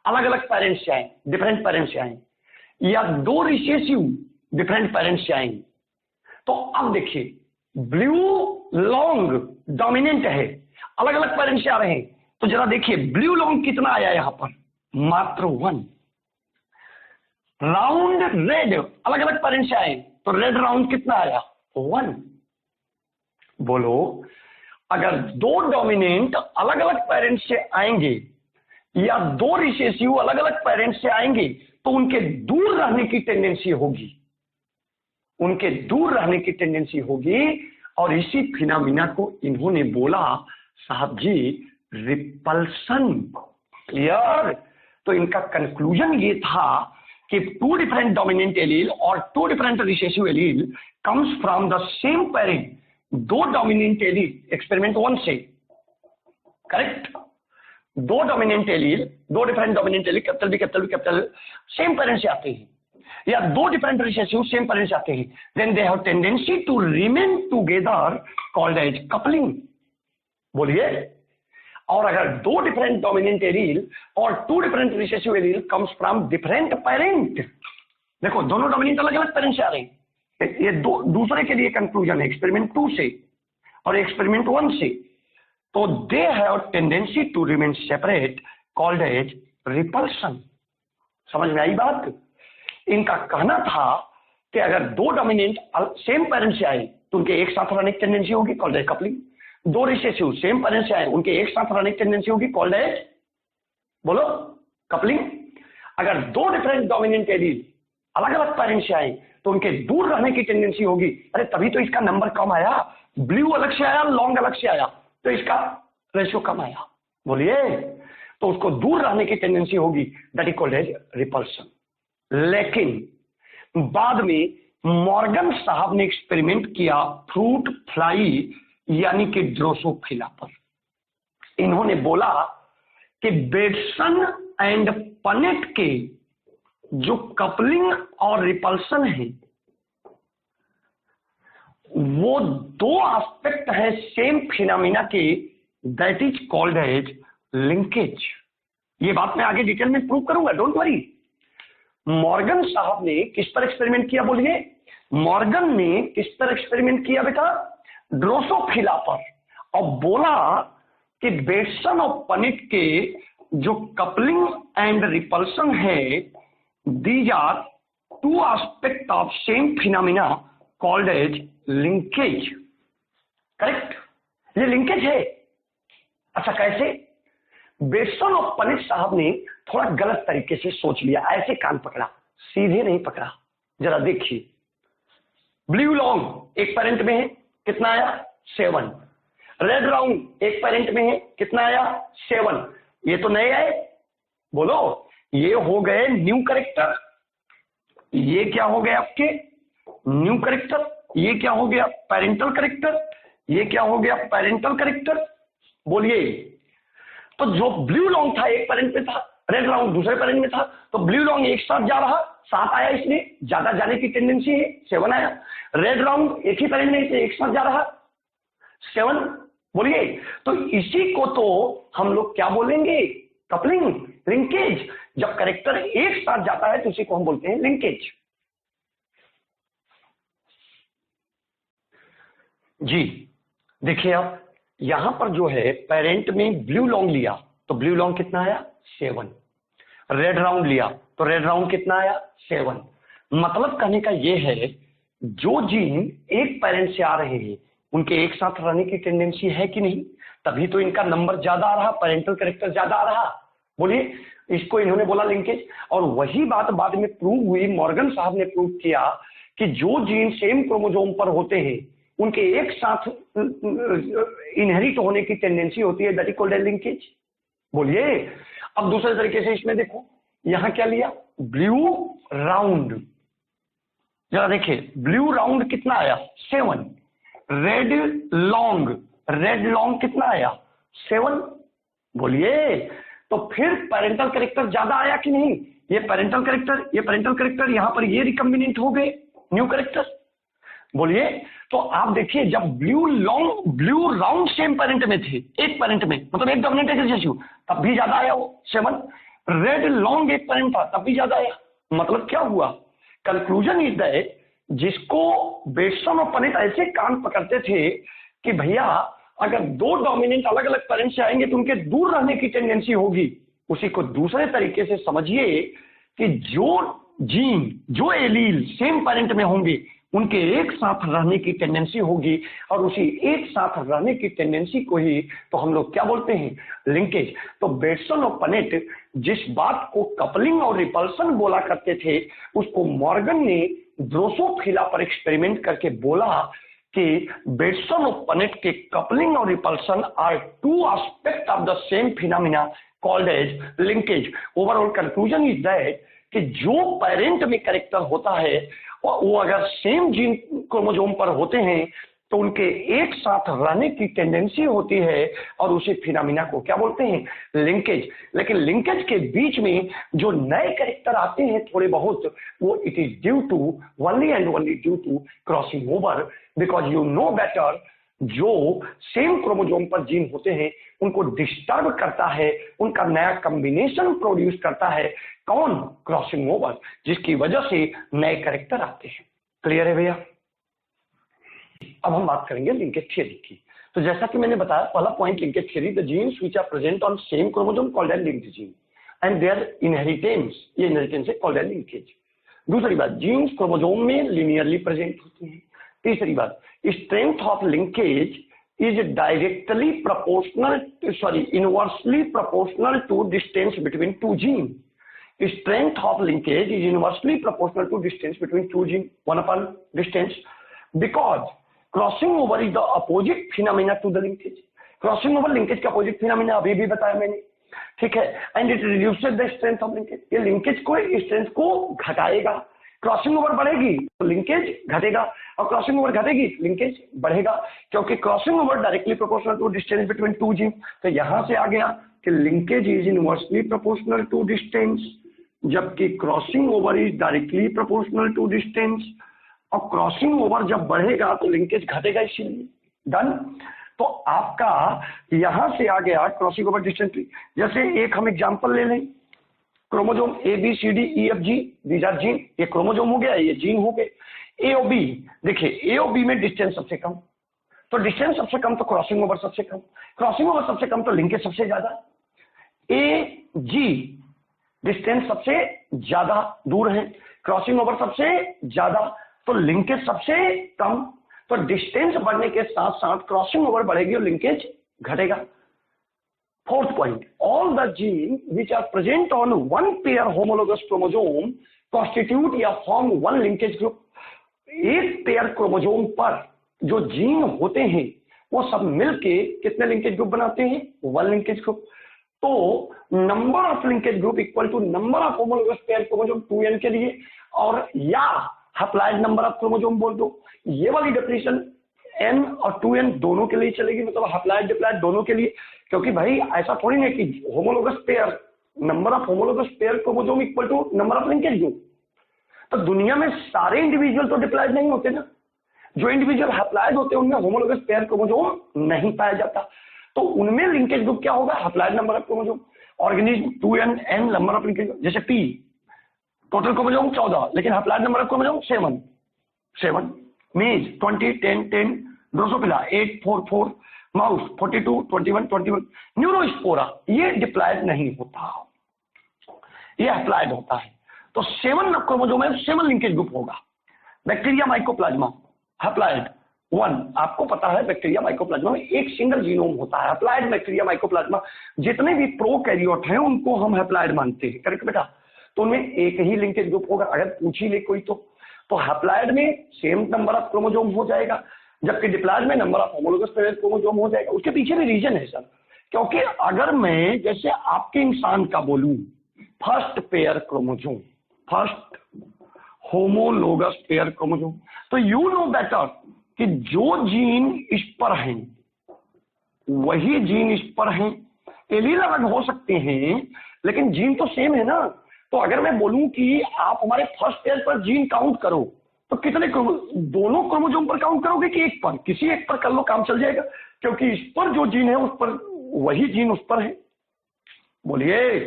अलग अलग पेरेंट्स से आए, डिफरेंट पेरेंट्स से आए, या 2 रिसेसिव डिफरेंट पेरेंट्स से आए, तो अब देखिए ब्लू लॉन्ग डोमिनेंट है, अलग अलग पेरेंट्स से आ रहे हैं, तो जरा देखिए ब्लू लॉन्ग कितना आया यहां पर? मात्र 1। राउंड रेड अलग अलग पेरेंट्स से आए तो रेड राउंड कितना आया? 1। बोलो अगर 2 डोमिनेंट अलग अलग पेरेंट्स से आएंगे या 2 रिसेसिव अलग अलग पेरेंट्स से आएंगे तो उनके दूर रहने की टेंडेंसी होगी, उनके दूर रहने की टेंडेंसी होगी। और इसी फिनोमिना को इन्होंने बोला साहब जी रिपल्सन। क्लियर? तो इनका कंक्लूजन ये था कि 2 डिफरेंट डोमिनेंट एलील और 2 different recessive allele comes from the same parent. 2 dominant allele experiment 1 से। Correct. 2 dominant allele, 2 different dominant allele capital B same parent से आते हैं, या 2 डिफरेंट रिसेसिव सेम पेरेंट से आते हैं, then they have tendency to remain together called as coupling. बोलिए। और अगर 2 डिफरेंट डोमिनेंट एलील और 2 different recessive allele comes from different parent, देखो दोनों डोमिनेंट अलग अलग पेरेंट से आ रहे हैं, ये दूसरे के लिए कंक्लूजन है एक्सपेरिमेंट 2 से और एक्सपेरिमेंट 1 से, तो they have tendency to remain separate called as repulsion. समझ में आई बात? इनका कहना था कि अगर 2 डोमिनेंट सेम पेरेंट से आए तो उनके एक साथ रहने की टेंडेंसी होगी, called as coupling. 2 recessive same parent से आए, उनके एक साथ रहने की टेंडेंसी होगी, कॉल्ड एज, बोलो, कपलिंग। अगर 2 डिफरेंट डोमिनेंट एलील अलग अलग पेरेंट से आए तो उनके दूर रहने की टेंडेंसी होगी। अरे तभी तो इसका नंबर कम आया, ब्लू अलग से आया, लॉन्ग अलग से आया, तो इसका रेशियो कम आया। बोलिए, तो उसको दूर रहने की टेंडेंसी होगी, that is called as repulsion. लेकिन बाद में मॉर्गन साहब ने एक्सपेरिमेंट किया फ्रूट फ्लाई यानी कि ड्रोसोफिला पर। इन्होंने बोला कि बेटसन एंड पनेट के जो कपलिंग और रिपल्सन है वो दो एस्पेक्ट है सेम फिनोमिना के, that is called as linkage. ये बात मैं आगे डिटेल में प्रूव करूंगा, डोंट वरी। मॉर्गन साहब ने किस पर एक्सपेरिमेंट किया बोलिए? मॉर्गन ने किस पर एक्सपेरिमेंट किया बेटा? ड्रोसोफिला पर, और बोला कि बेटसन और पनेट के जो कपलिंग एंड रिपल्सन है, these are two aspect of same phenomena called as linkage. Correct, ये लिंकेज है। अच्छा, कैसे? बेटसन और पनेट साहब ने थोड़ा गलत तरीके से सोच लिया, ऐसे कान पकड़ा, सीधे नहीं पकड़ा। जरा देखिए, ब्लू लॉन्ग एक पेरेंट में है, कितना आया? 7। रेड राउंड एक पेरेंट में है, कितना आया? 7। ये तो नए आए, बोलो, ये हो गए न्यू करेक्टर। ये क्या हो गए आपके? New character. ये क्या हो गया? Parental character. ये क्या हो गया? Parental character. बोलिए, तो जो ब्लू लॉन्ग था एक पेरेंट में था, रेड राउंड दूसरे पेरेंट में था, तो ब्लू लॉन्ग एक साथ जा रहा, 7 आया, इसलिए ज्यादा जाने की टेंडेंसी है, 7 आया। रेड राउंड एक ही पेरेंट में एक साथ जा रहा, 7। बोलिए, तो इसी को तो हम लोग क्या बोलेंगे? Coupling, linkage. जब करेक्टर एक साथ जाता है तो उसी को हम बोलते हैं लिंकेज। जी देखिए, आप यहां पर जो है पेरेंट में ब्लू लॉन्ग लिया तो ब्लू लॉन्ग कितना आया? 7। रेड राउंड लिया तो रेड राउंड कितना आया? 7। मतलब कहने का यह है, जो जीन एक पेरेंट से आ रहे हैं उनके एक साथ रहने की टेंडेंसी है कि नहीं? तभी तो इनका नंबर ज्यादा आ रहा, पेरेंटल कैरेक्टर ज्यादा आ रहा। बोलिए, इसको इन्होंने बोला लिंकेज। और वही बात बाद में प्रूव हुई, मॉर्गन साहब ने प्रूव किया कि जो जीन सेम क्रोमोसोम पर होते हैं उनके एक साथ इनहेरिट होने की टेंडेंसी होती है, दैट इज कॉल्ड लिंकेज। बोलिए, अब दूसरे तरीके से इसमें देखो, यहां क्या लिया? Blue round. जरा देखिए, ब्लू राउंड कितना आया? 7। रेड लॉन्ग, रेड लॉन्ग कितना आया? 7। बोलिए, तो फिर पेरेंटल कैरेक्टर ज्यादा आया कि नहीं? ये पेरेंटल कैरेक्टर, ये पेरेंटल कैरेक्टर, यहां पर ये रिकम्बिनेंट हो गए, न्यू कैरेक्टर। बोलिए, तो आप देखिए, जब blue long, blue round same parent में थे, एक पेरेंट में, मतलब एक डोमिनेंट एक रिसेसिव, तब भी ज्यादा आया वो 7। रेड लॉन्ग एक पेरेंट था, तब भी ज्यादा आया। मतलब क्या हुआ? कंक्लूजन इज दैट जिसको बेटसन और पनेट ऐसे कान पकड़ते थे कि भैया अगर दो डोमिनेंट अलग अलग पेरेंट से आएंगे तो उनके दूर रहने की टेंडेंसी होगी, उसी को दूसरे तरीके से समझिए कि जो जीन, जो एलील सेम पेरेंट में होंगे उनके एक साथ रहने की टेंडेंसी होगी, और उसी एक साथ रहने की टेंडेंसी को ही तो हम लोग क्या बोलते हैं? लिंकेज। तो बेटसन और पनेट जिस बात को कपलिंग और रिपल्सन बोला करते थे, उसको मॉर्गन ने ड्रोसोफिला पर एक्सपेरिमेंट करके बोला कि बेटसन और पनेट के कपलिंग और repulsion are two aspect of the same phenomena called as linkage. Overall conclusion is that कि जो पेरेंट में कैरेक्टर होता है और वो अगर सेम जीन क्रोमोसोम पर होते हैं तो उनके एक साथ रहने की टेंडेंसी होती है, और उसी फिनोमिना को क्या बोलते हैं? लिंकेज। लेकिन लिंकेज के बीच में जो नए कैरेक्टर आते हैं थोड़े बहुत, वो it is due to only and only due to crossing over, because you know better, जो सेम क्रोमोसोम पर जीन होते हैं उनको डिस्टर्ब करता है, उनका नया कॉम्बिनेशन प्रोड्यूस करता है, कौन? क्रॉसिंग ओवर, जिसकी वजह से नए कैरेक्टर आते हैं। क्लियर है भैया? अब हम बात करेंगे लिंकेज थ्योरी की। तो जैसा कि मैंने बताया, पहला point linkage theory, the genes which are present on same chromosome called as linked gene and their inheritance, ये इनहेरिटेंस है, कॉल्ड एज लिंकेज। दूसरी बात, जीन्स क्रोमोसोम में लिनियरली प्रेजेंट होते हैं। तीसरी बात, strength of linkage is directly proportional, inversely proportional to distance between two gene. Strength of linkage is inversely proportional to distance between two genes, 1/distance, because crossing over is the opposite phenomena to the linkage. Crossing over linkage का अपोजिट फिनोमेना अभी भी बताया मैंने, ठीक है। And it reduces the strength of linkage, ये लिंकेज को स्ट्रेंथ को घटाएगा। क्रॉसिंग ओवर बढ़ेगी तो लिंकेज घटेगा, और क्रॉसिंग ओवर घटेगी लिंकेज बढ़ेगा, क्योंकि crossing over directly proportional to distance between two gene. तो यहां से आ गया कि linkage is inversely proportional to distance, जबकि crossing over is directly proportional to distance. और क्रॉसिंग ओवर जब बढ़ेगा तो लिंकेज घटेगा, इसीलिए डन। तो आपका यहां से आ गया क्रॉसिंग ओवर डिस्टेंस। जैसे एक हम एग्जांपल ले लें, chromosome A B C D E F G, these are gene. ये क्रोमोजोम हो गया, ये जीन हो गए। ए और बी, देखिए ए और बी में डिस्टेंस सबसे कम, तो डिस्टेंस सबसे कम तो क्रॉसिंग ओवर सबसे कम, क्रॉसिंग ओवर सबसे कम तो लिंकेज सबसे ज्यादा। ए जी डिस्टेंस सबसे ज्यादा दूर है, क्रॉसिंग ओवर सबसे ज्यादा, तो लिंकेज सबसे कम। तो डिस्टेंस बढ़ने के साथ साथ क्रॉसिंग ओवर बढ़ेगी और लिंकेज घटेगा। Fourth point, all the gene which are present on one pair homologous chromosome constitute या फॉर्म वन लिंकेज ग्रुप। एक पेयर क्रोमोजोम पर जो जीन होते हैं वो सब मिलके कितने लिंकेज ग्रुप बनाते हैं? One linkage group. तो number of linkage group equal to number of homologous pair chromosome 2n के लिए, और या हैप्लॉइड नंबर ऑफ क्रोमोजोम बोल दो। ये वाली डेफिनेशन n और 2n दोनों के लिए चलेगी, मतलब हैप्लॉइड डिप्लॉइड दोनों के लिए, क्योंकि भाई ऐसा थोड़ी नहीं कि homologous pair, number of homologous pair chromosome equal to number of linkage group. तो दुनिया में सारे इंडिविजुअल तो डिप्लॉइड नहीं होते ना, जो इंडिविजुअल हैप्लॉइड होते हैं उनमें होमोलोगस पेयर क्रोमोजोम नहीं पाया जाता, तो उनमें लिंकेज ग्रुप क्या होगा? Haploid number of chromosome. Organism 2n n number of linkage, जैसे P टोटल क्रोमोजोम 14 लेकिन हैप्लॉइड नंबर ऑफ क्रोमोजोम 7। मेज 20 10 10, ड्रोसोफिला 8 4 4, माउस 42 21 21, न्यूरोस्पोरा ये डिप्लॉइड नहीं होता, ये हैप्लॉइड होता है। तो 7 क्रोमोजोम है, 7 लिंकेज ग्रुप होगा। बैक्टीरिया माइकोप्लाज्मा हैप्लॉइड 1, आपको पता है बैक्टीरिया माइकोप्लाज्मा में एक सिंगल जीनोम होता है, हैप्लॉइड बैक्टीरिया माइकोप्लाज्मा। जितने भी प्रोकैरियोट हैं उनको हम हैप्लॉइड मानते हैं, करेक्ट बेटा? तो उनमें एक ही लिंकेज ग्रुप होगा। अगर पूछ ही ले कोई तो हैप्लॉइड में सेम नंबर ऑफ क्रोमोजोम हो जाएगा, जबकि डिप्लॉइड में number of homologous pair chromosome हो जाएगा। उसके पीछे भी रीजन है सर, क्योंकि अगर मैं जैसे आपके इंसान का बोलूं first pair chromosome, first homologous pair chromosome, तो यू नो बेटर कि जो जीन इस पर हैं वही जीन इस पर हैं। एलील अलग हो सकते हैं लेकिन जीन तो सेम है ना। तो अगर मैं बोलूं कि आप हमारे फर्स्ट पेयर पर जीन काउंट करो, तो कितने दोनों क्रोमोजोम पर काउंट करोगे कि एक पर? किसी एक पर कर लो, काम चल जाएगा, क्योंकि इस पर जो जीन है उस पर वही जीन उस पर है। बोलिए,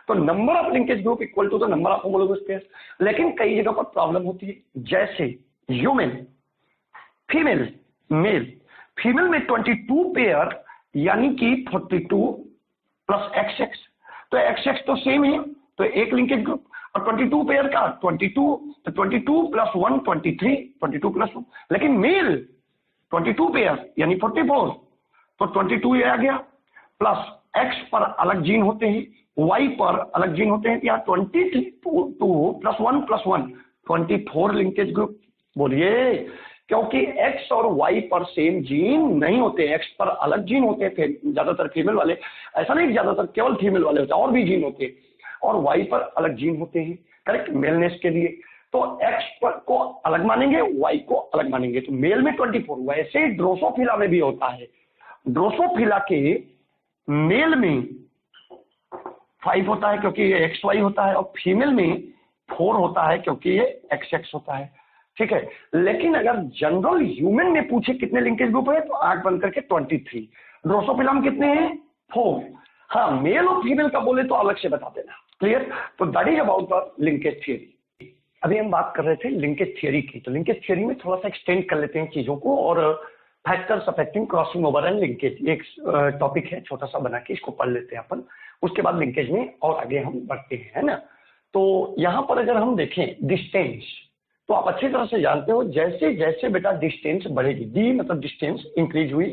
तो number of linkage group equal to the number of homologous pair. लेकिन कई जगह पर प्रॉब्लम होती है, जैसे ह्यूमन, फीमेल, मेल। फीमेल में 22 पेयर यानी कि 42 प्लस XX, तो XX तो सेम है, तो एक लिंकेज ग्रुप। और 22 पेयर का 22, तो 22 प्लस 1 23, 22 प्लस 1। लेकिन मेल 22 पेयर यानी 44, तो 22 ये आ गया, प्लस X पर अलग जीन होते हैं, Y पर अलग जीन होते हैं, या 23 प्लस 1 प्लस 1 24 लिंकेज ग्रुप। बोलिए, क्योंकि X और Y पर सेम जीन नहीं होते, X पर अलग जीन होते हैं, ज्यादातर फीमेल वाले, ऐसा नहीं ज्यादातर केवल फीमेल वाले होते हैं, और भी जीन होते हैं, और Y पर अलग जीन होते हैं, करेक्ट, मेलनेस के लिए। तो X पर को अलग मानेंगे, Y को अलग मानेंगे। तो मेल में 24, वैसे ड्रोसोफिला में भी होता है। ड्रोसोफिला के मेल में 5 होता है क्योंकि ये XY होता है, और फीमेल में 4 होता है क्योंकि ये XX होता है, ठीक है। लेकिन अगर जनरल ह्यूमन में पूछे कितने लिंकेज ग्रुप है, तो आंख बंद करके 23। ड्रोसोफिला में कितने हैं? 4। हाँ, मेल और फीमेल का बोले तो अलग से बता देना, क्लियर? तो that is about the linkage theory. अभी हम बात कर रहे थे लिंकेज थियरी की, तो लिंकेज थियरी में थोड़ा सा एक्सटेंड कर लेते हैं चीजों को, और factors affecting crossing over and linkage एक टॉपिक है छोटा सा बना के, इसको पढ़ लेते हैं अपन। उसके बाद लिंकेज में और आगे हम बढ़ते हैं, है ना। तो यहाँ पर अगर हम देखें डिस्टेंस, तो आप अच्छी तरह से जानते हो, जैसे जैसे बेटा डिस्टेंस बढ़ेगी, डी मतलब डिस्टेंस इंक्रीज हुई,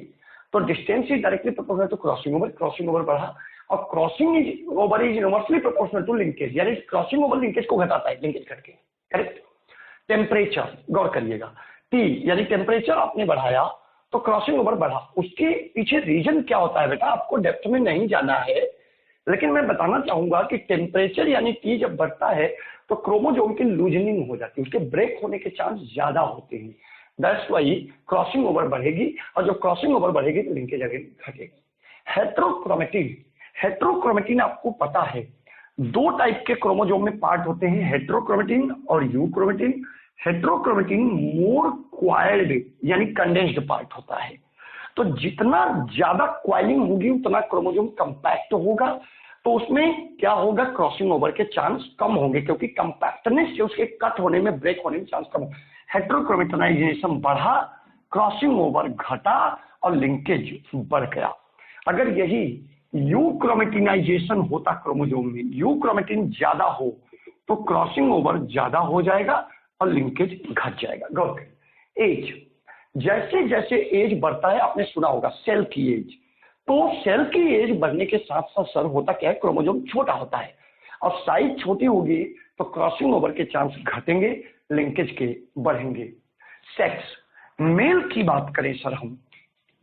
तो डिस्टेंस ही directly proportional to crossing over बढ़ा, और crossing over is inversely proportional to linkage, यानी क्रॉसिंग ओवर लिंकेज को घटाता है, लिंकेज करके, करेक्ट। टेम्परेचर, गौर करिएगा, T यानी टेम्परेचर आपने बढ़ाया तो क्रॉसिंग ओवर बढ़ा। उसके पीछे रीजन क्या होता है बेटा, आपको डेप्थ में नहीं जाना है, लेकिन मैं बताना चाहूंगा कि टेम्परेचर यानी टी जब बढ़ता है तो क्रोमोजोम की लूजनिंग हो जाती है, उसके ब्रेक होने के चांस ज्यादा होते हैं। दैट्स वाई क्रॉसिंग ओवर बढ़ेगी, और जब क्रॉसिंग ओवर बढ़ेगी तो लिंकेज अगेन घटेगा। हेट्रोक्रोमेटिन, हेट्रोक्रोमेटिन आपको पता है दो टाइप के क्रोमोजोम में पार्ट होते हैं, हेट्रोक्रोमेटिन और यूक्रोमेटिन। हेट्रोक्रोमेटिन मोर क्वाइल्ड यानी कंडेंस्ड पार्ट होता है, तो जितना ज्यादा क्वाइलिंग होगी उतना क्रोमोजोम कंपैक्ट होगा, तो उसमें क्या होगा, क्रॉसिंग ओवर के चांस कम होंगे, क्योंकि कंपैक्टनेस से उसके कट होने में, ब्रेक होने में चांस कम होगा। हेट्रोक्रोमेटिनाइजेशन बढ़ा, क्रॉसिंग ओवर घटा और लिंकेज बढ़ गया। अगर यही यूक्रोमेटिनाइजेशन होता क्रोमोजोम में, यूक्रोमेटिन ज्यादा हो तो क्रॉसिंग ओवर ज्यादा हो जाएगा और लिंकेज घट जाएगा। गौर करें, एज, जैसे जैसे एज बढ़ता है, आपने सुना होगा सेल की एज, तो सेल की एज बढ़ने के साथ साथ सर होता क्या है, क्रोमोजोम छोटा होता है, और साइज छोटी होगी तो क्रॉसिंग ओवर के चांस घटेंगे, लिंकेज के बढ़ेंगे। सेक्स, मेल की बात करें सर हम,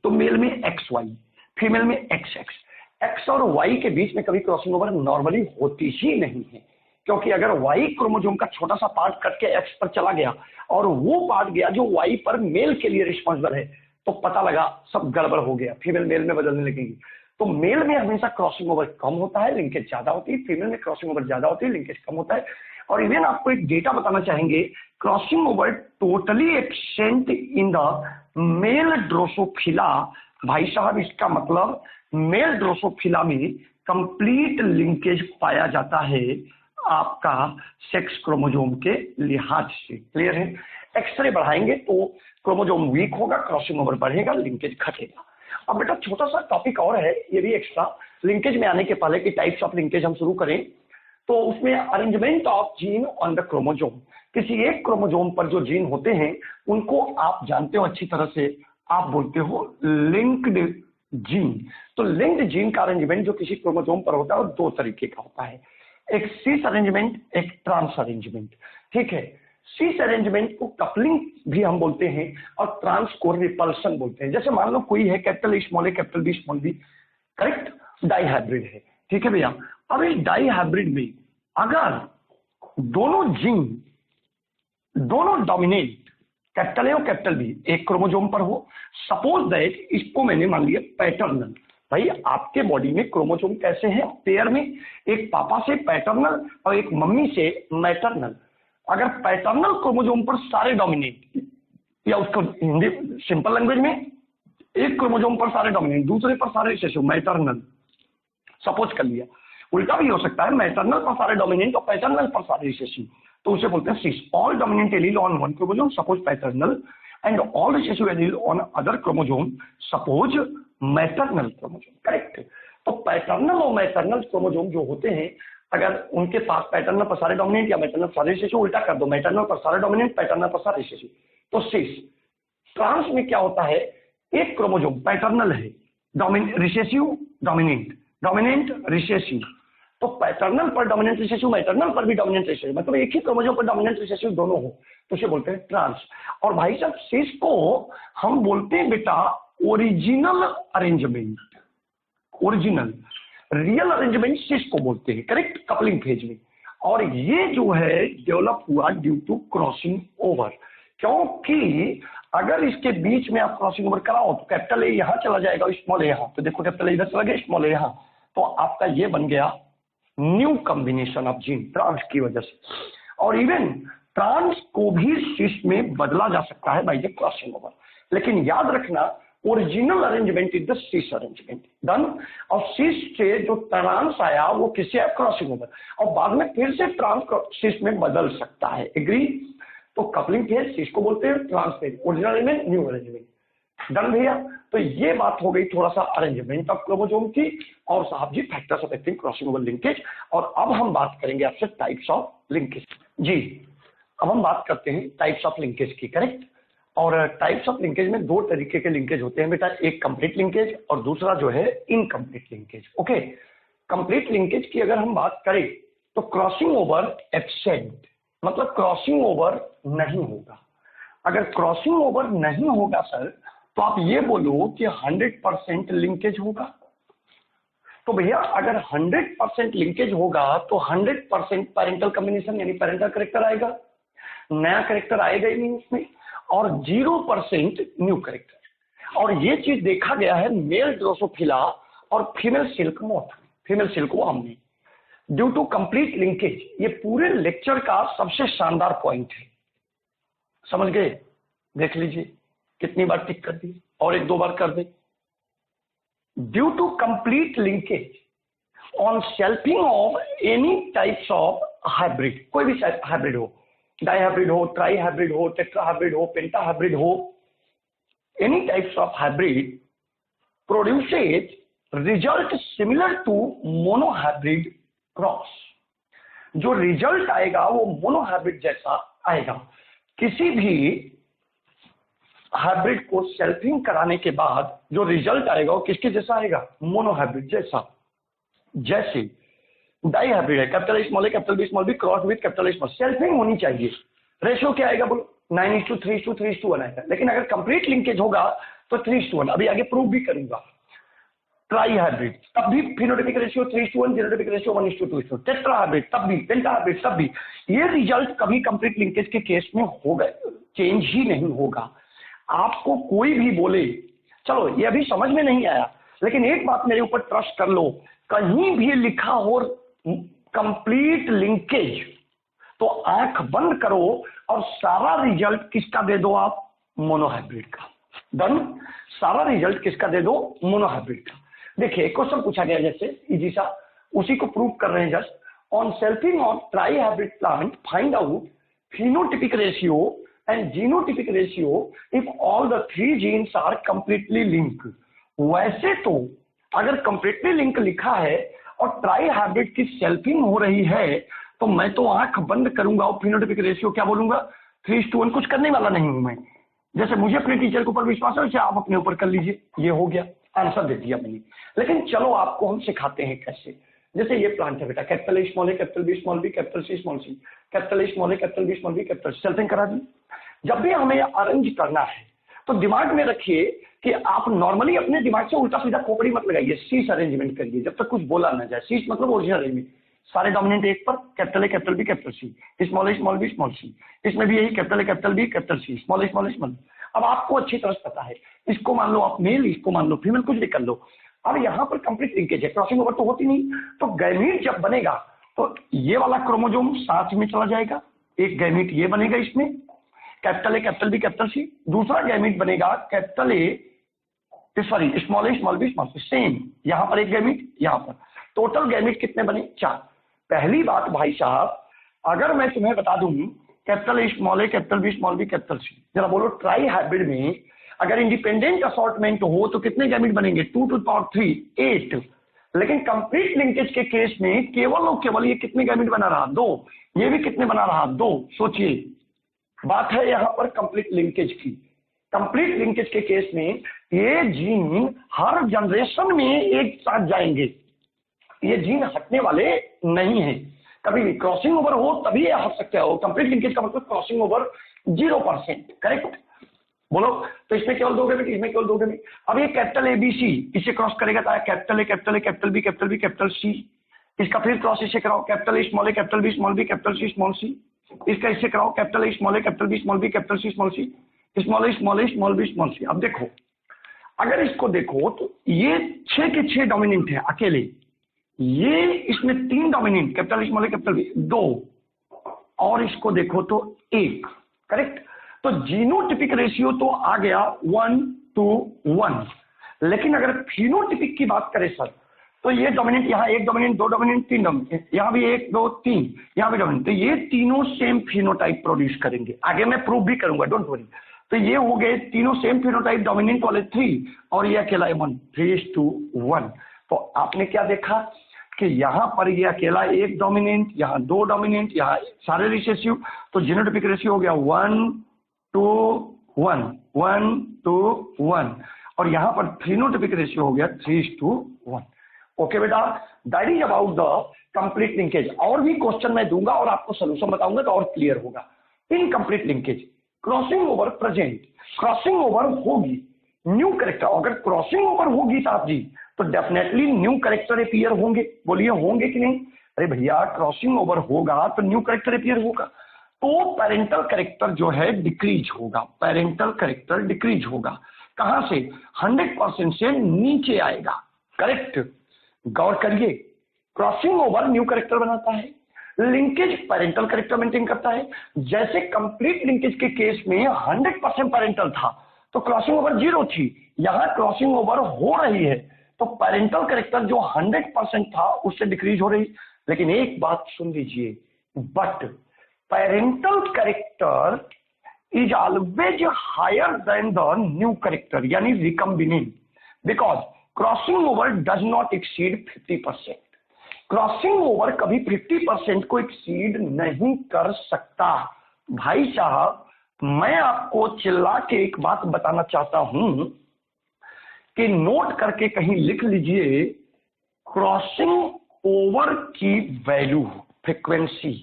तो मेल में एक्स वाई, फीमेल में एक्स एक्स। एक्स और वाई के बीच में कभी क्रॉसिंग ओवर नॉर्मली होती ही नहीं है, क्योंकि अगर वाई क्रोमोजोम का छोटा सा पार्ट कट के एक्स पर चला गया और वो पार्ट गया जो वाई पर मेल के लिए रिस्पॉन्सिबल है, तो पता लगा सब गड़बड़ हो गया, फीमेल मेल में बदलने लगेगी। तो मेल में हमेशा क्रॉसिंग ओवर कम होता है, लिंकेज ज्यादा होती है, फीमेल में क्रॉसिंग ओवर ज्यादा होती है, लिंकेज कम होता है। और इवन आपको एक डेटा बताना चाहेंगे, crossing over totally absent in the male Drosophila. भाई साहब, इसका मतलब मेल ड्रोसोफिला में कंप्लीट लिंकेज पाया जाता है आपका सेक्स क्रोमोजोम के लिहाज से। क्लियर है? एक्सरे बढ़ाएंगे तो क्रोमोजोम वीक होगा, क्रॉसिंग ओवर बढ़ेगा, लिंकेज घटेगा। अब बेटा छोटा सा टॉपिक और है, ये भी एक्स्ट्रा, लिंकेज में आने के पहले की टाइप्स ऑफ लिंकेज हम शुरू करें तो उसमें arrangement of gene on the chromosome, किसी एक क्रोमोजोम पर जो जीन होते हैं उनको आप जानते हो अच्छी तरह से, आप बोलते हो लिंक्ड जीन। तो लिंक्ड जीन का अरेंजमेंट जो किसी क्रोमोजोम पर होता है वो दो तरीके का होता है, एक सीस अरेंजमेंट, एक ट्रांस अरेंजमेंट। ठीक है, सीस अरेंजमेंट को कपलिंग भी हम बोलते हैं और ट्रांस को रिपल्सन बोलते हैं। जैसे मान लो कोई है capital A small A capital B small B, correct, dihybrid है। ठीक है भैया, अब इस डाई हाइब्रिड में अगर दोनों जीन, दोनों डोमिनेंट कैपिटल ए और कैपिटल बी एक क्रोमोजोम पर हो, सपोज दैट इसको मैंने मान लिया पैटर्नल। भाई आपके बॉडी में क्रोमोजोम कैसे हैं, पेयर में, एक पापा से पैटर्नल और एक मम्मी से मैटरनल। अगर पैटर्नल क्रोमोजोम पर सारे डोमिनेंट, या उसको हिंदी सिंपल लैंग्वेज में, एक क्रोमोजोम पर सारे डोमिनेंट, दूसरे पर सारे रिसेसिव, मैटरनल। सपोज कर लिया, उल्टा भी हो सकता है, मैटरनल पर सारे डोमिनेंट और पैटर्नल पर सारे रिसेसिव, तो उसे बोलते हैं cis. All dominant allele on one chromosome, suppose paternal, and all recessive allele on other chromosome, suppose maternal chromosome. Correct. तो पैटर्नल और मैटरनल क्रोमोजोम जो होते हैं, अगर उनके पास पैटर्नल पर सारे डोमिनेंट या मैटरनल पर सारे रिसेसिव, उल्टा कर दो, मैटरनल पर सारे डोमिनेंट, पैटर्नल पर सारे रिसेसिव, तो सिस। ट्रांस में क्या होता है, एक क्रोमोजोम पैटर्नल है, रिसेसिव डोमिनेंट, डोमिनेंट रिसेसिव, तो पैटर्नल पर डोमिनेंट रिसेसिव, मैटरनल पर भी डोमिनेंट रिसेसिव, मतलब एक ही क्रोमोजोम पर डोमिनेंट रिसेसिव दोनों हो, तो उसे बोलते हैं ट्रांस। और भाई साहब सिस को हम बोलते हैं बेटा original arrangement, original, real arrangement cis को बोलते हैं, करेक्ट, कपलिंग फेज में। और ये जो है डेवलप हुआ ड्यू टू क्रॉसिंग ओवर, क्योंकि अगर इसके बीच में आप क्रॉसिंग ओवर कराओ तो कैपिटल ए यहां चला जाएगा, स्मॉल ए यहां, तो देखो कैपिटल ए इधर चला गया, स्मॉल ए यहां, तो आपका ये बन गया new combination of gene trans की वजह से। और इवन ट्रांस को भी सिस में बदला जा सकता है बाय द क्रॉसिंग ओवर, लेकिन याद रखना original arrangement is the cis arrangement done. और सिस से जो ट्रांस आया वो किससे, क्रॉसिंग ओवर, और बाद में फिर से ट्रांस सिस में बदल सकता है। एग्री? तो कपलिंग फेज सिस को बोलते हैं, trans phase original arrangement, new arrangement. Done भैया? तो ये बात हो गई थोड़ा सा अरेंजमेंट ऑफ क्रोमोसोम की, और साहब जी factors affecting crossing over linkage. और अब हम बात करेंगे आपसे टाइप्स ऑफ लिंकेज। जी, अब हम बात करते हैं टाइप्स ऑफ लिंकेज की, करेक्ट। और टाइप्स ऑफ लिंकेज में दो तरीके के लिंकेज होते हैं बेटा, एक कंप्लीट लिंकेज और दूसरा जो है incomplete linkage. Okay, complete linkage की अगर हम बात करें तो क्रॉसिंग ओवर एब्सेंट, मतलब क्रॉसिंग ओवर नहीं होगा। अगर क्रॉसिंग ओवर नहीं होगा सर, तो आप ये बोलो कि 100% लिंकेज होगा। तो भैया अगर 100% लिंकेज होगा तो 100% पेरेंटल कॉम्बिनेशन यानी पेरेंटल करेक्टर आएगा, नया करेक्टर आएगा ही नहीं उसमें, और 0% न्यू करेक्टर। और ये चीज देखा गया है मेल ड्रोसोफिला और फीमेल सिल्कमोथ, फीमेल सिल्कवॉर्म में, ड्यू टू कंप्लीट लिंकेज। ये पूरे लेक्चर का सबसे शानदार पॉइंट है, समझ गए? देख लीजिए कितनी बार टिक कर दी, और एक दो बार कर दे। Due to complete linkage on selfing of any types of hybrid, कोई भी हाइब्रिड हो, डाइहाइब्रिड हो, ट्राइहाइब्रिड हो, टेट्राहाइब्रिड हो, पेंटाहाइब्रिड हो, any types of hybrid produces result similar to monohybrid cross. जो रिजल्ट आएगा वो मोनोहाइब्रिड जैसा आएगा। किसी भी हाइब्रिड को सेल्फिंग कराने के बाद जो रिजल्ट आएगा वो किसके जैसा आएगा? मोनोहाइब्रिड जैसा। जैसे डाइहाइब्रिड है, capital small A capital B small B cross with capital small, selfing होनी चाहिए। रेशियो क्या आएगा बोलो? 9:3:3:1 आएगा। लेकिन अगर कंप्लीट लिंकेज होगा तो 3:1, अभी आगे प्रूव भी करूंगा। ट्राइहाइब्रिड तब भी फिनोटाइपिक रेशियो 3:1, जीनोटाइपिक रेशियो 1:2। टेट्राहाइब्रिड तब भी, पेंटाहाइब्रिड तब भी। ये रिजल्ट कभी कंप्लीट लिंकेज के केस में होगा, चेंज ही नहीं होगा। आपको कोई भी बोले, चलो ये अभी समझ में नहीं आया, लेकिन एक बात मेरे ऊपर ट्रस्ट कर लो, कहीं भी लिखा हो कंप्लीट लिंकेज तो आंख बंद करो और सारा रिजल्ट किसका दे दो आप? मोनोहाइब्रिड का। डन। सारा रिजल्ट किसका दे दो? मोनोहाइब्रिड का। देखिए क्वेश्चन पूछा गया जैसे इजी सा, उसी को प्रूव कर रहे हैं just. On selfing of trihybrid plant find out phenotypic ratio and genotypic ratio if all the three genes are completely linked। वैसे तो अगर completely link लिखा है और ट्राई हाइब्रिड की सेल्फिंग हो रही है तो मैं तो आंख बंद करूंगा और phenotypic ratio क्या बोलूंगा? 3:1। कुछ करने वाला नहीं हूं मैं। जैसे मुझे अपने टीचर के ऊपर विश्वास है वैसे आप अपने ऊपर कर लीजिए। ये हो गया, आंसर दे दिया मैंने। लेकिन चलो आपको हम सिखाते हैं कैसे। जैसे ये प्लांट है बेटा, capital A small A capital B small B capital C small C, capital A small A capital B small B capital C, selfing करा दी। जब भी हमें अरेंज करना है तो दिमाग में रखिए कि आप नॉर्मली अपने दिमाग से उल्टा सीधा खोपड़ी मत लगाइए, शीश अरेंजमेंट करिए जब तक कुछ बोला ना जाए। शीश मतलब ओरिजिनल अरेंजमेंट, सारे डोमिनेंट एक पर, capital A capital B capital C, small B small C. इसमें भी यही capital A capital B capital C, small small. अब आपको अच्छी तरह पता है, इसको मान लो आप मेल, इसको मान लो फीमेल, कुछ भी कर लो। अब यहाँ पर कंप्लीट लिंकेज है, क्रॉसिंग ओवर तो होती नहीं, तो गैमीट जब बनेगा तो ये वाला क्रोमोजोम साथ में चला जाएगा। एक गैमीट ये बनेगा इसमें, capital A capital B capital C. दूसरा गैमीट बनेगा capital A sorry small B small C, same यहाँ पर एक गैमीट, यहाँ पर। टोटल गैमीट कितने बने? 4। पहली बात भाई साहब, अगर मैं तुम्हें बता दूं capital A small A capital B small B capital C, जरा बोलो ट्राई हाइब्रिड में अगर इंडिपेंडेंट असॉर्टमेंट हो तो कितने गैमीट बनेंगे? 2 to the power 3, 8। लेकिन कंप्लीट लिंकेज के केस में केवल और केवल ये कितने गैमीट बना रहा? 2। ये भी कितने बना रहा? 2। सोचिए, बात है यहाँ पर कंप्लीट लिंकेज की। कंप्लीट लिंकेज के केस में ये जीन हर जनरेशन में एक साथ जाएंगे, ये जीन हटने वाले नहीं है। कभी भी क्रॉसिंग ओवर हो तभी ये हट सकते हो। कंप्लीट लिंकेज का मतलब क्रॉसिंग ओवर 0%, करेक्ट? बोलो। तो इसमें केवल 2 गैमीट, इसमें केवल 2 गैमीट। अब ये कैपिटल ए बी सी इसे क्रॉस करेगा तो capital A capital A capital B capital B capital C. इसका फिर क्रॉस इसे कराओ, capital A small A capital B small B capital C small C. इसका इससे कराओ, capital A small A capital B small B capital C small C, small A small B small C. अब देखो, अगर इसको देखो तो ये 6 के 6 डोमिनेंट है अकेले, ये इसमें 3 dominant capital small A capital B 2, और इसको देखो तो 1, करेक्ट? तो जीनोटिपिक रेशियो तो आ गया 1:1। लेकिन अगर फिनोटिपिक की बात करें सर, तो ये डोमिनेंट, यहाँ 1 डोमिनेंट, 2 डोमिनेंट, 3 डोमिनेंट, यहाँ भी 1 2 3, यहाँ भी डोमिनेंट। तो ये तीनों सेम फिनोटाइप प्रोड्यूस करेंगे। आगे मैं प्रूव भी करूंगा, डोंट वरी। तो ये हो गए तीनों सेम फिनोटाइप, डोमिनेंट वाले 3, और ये अकेला 1, 3:1। तो आपने क्या देखा कि यहाँ पर ये अकेला 1 डोमिनेंट, यहाँ 2 डोमिनेंट, यहाँ सारे रिसेसिव। तो जीनोटिपिक रेशियो हो गया 1:1, 1:1, और यहाँ पर फिनोटाइपिक रेशियो हो गया 3:1। ओके बेटा, that is about the complete linkage. और भी क्वेश्चन मैं दूंगा और आपको सोल्यूशन बताऊंगा तो और क्लियर होगा। Incomplete linkage, crossing over present, crossing over होगी, न्यू करेक्टर, अगर क्रॉसिंग ओवर होगी साहब जी तो डेफिनेटली न्यू करेक्टर अपीयर होंगे। बोलिए होंगे कि नहीं? अरे भैया क्रॉसिंग ओवर होगा तो न्यू करेक्टर अपीयर होगा, तो पेरेंटल करेक्टर जो है डिक्रीज होगा, पेरेंटल करेक्टर डिक्रीज होगा। कहां से? 100% से नीचे आएगा। करेक्ट, गौर करिए, क्रॉसिंग ओवर न्यू करेक्टर बनाता है, लिंकेज पेरेंटल करेक्टर मेंटेन करता है। जैसे कंप्लीट लिंकेज के केस में 100% पेरेंटल था तो क्रॉसिंग ओवर 0 थी, यहां क्रॉसिंग ओवर हो रही है तो पेरेंटल करेक्टर जो 100% था उससे डिक्रीज हो रही। लेकिन एक बात सुन लीजिए, but parental character is always higher than the new character यानी recombinant because crossing over does not exceed 50%। Crossing over कभी 50% को एक्सीड नहीं कर सकता। भाई साहब, मैं आपको चिल्ला के एक बात बताना चाहता हूं कि नोट करके कहीं लिख लीजिए, क्रॉसिंग ओवर की वैल्यू फ्रीक्वेंसी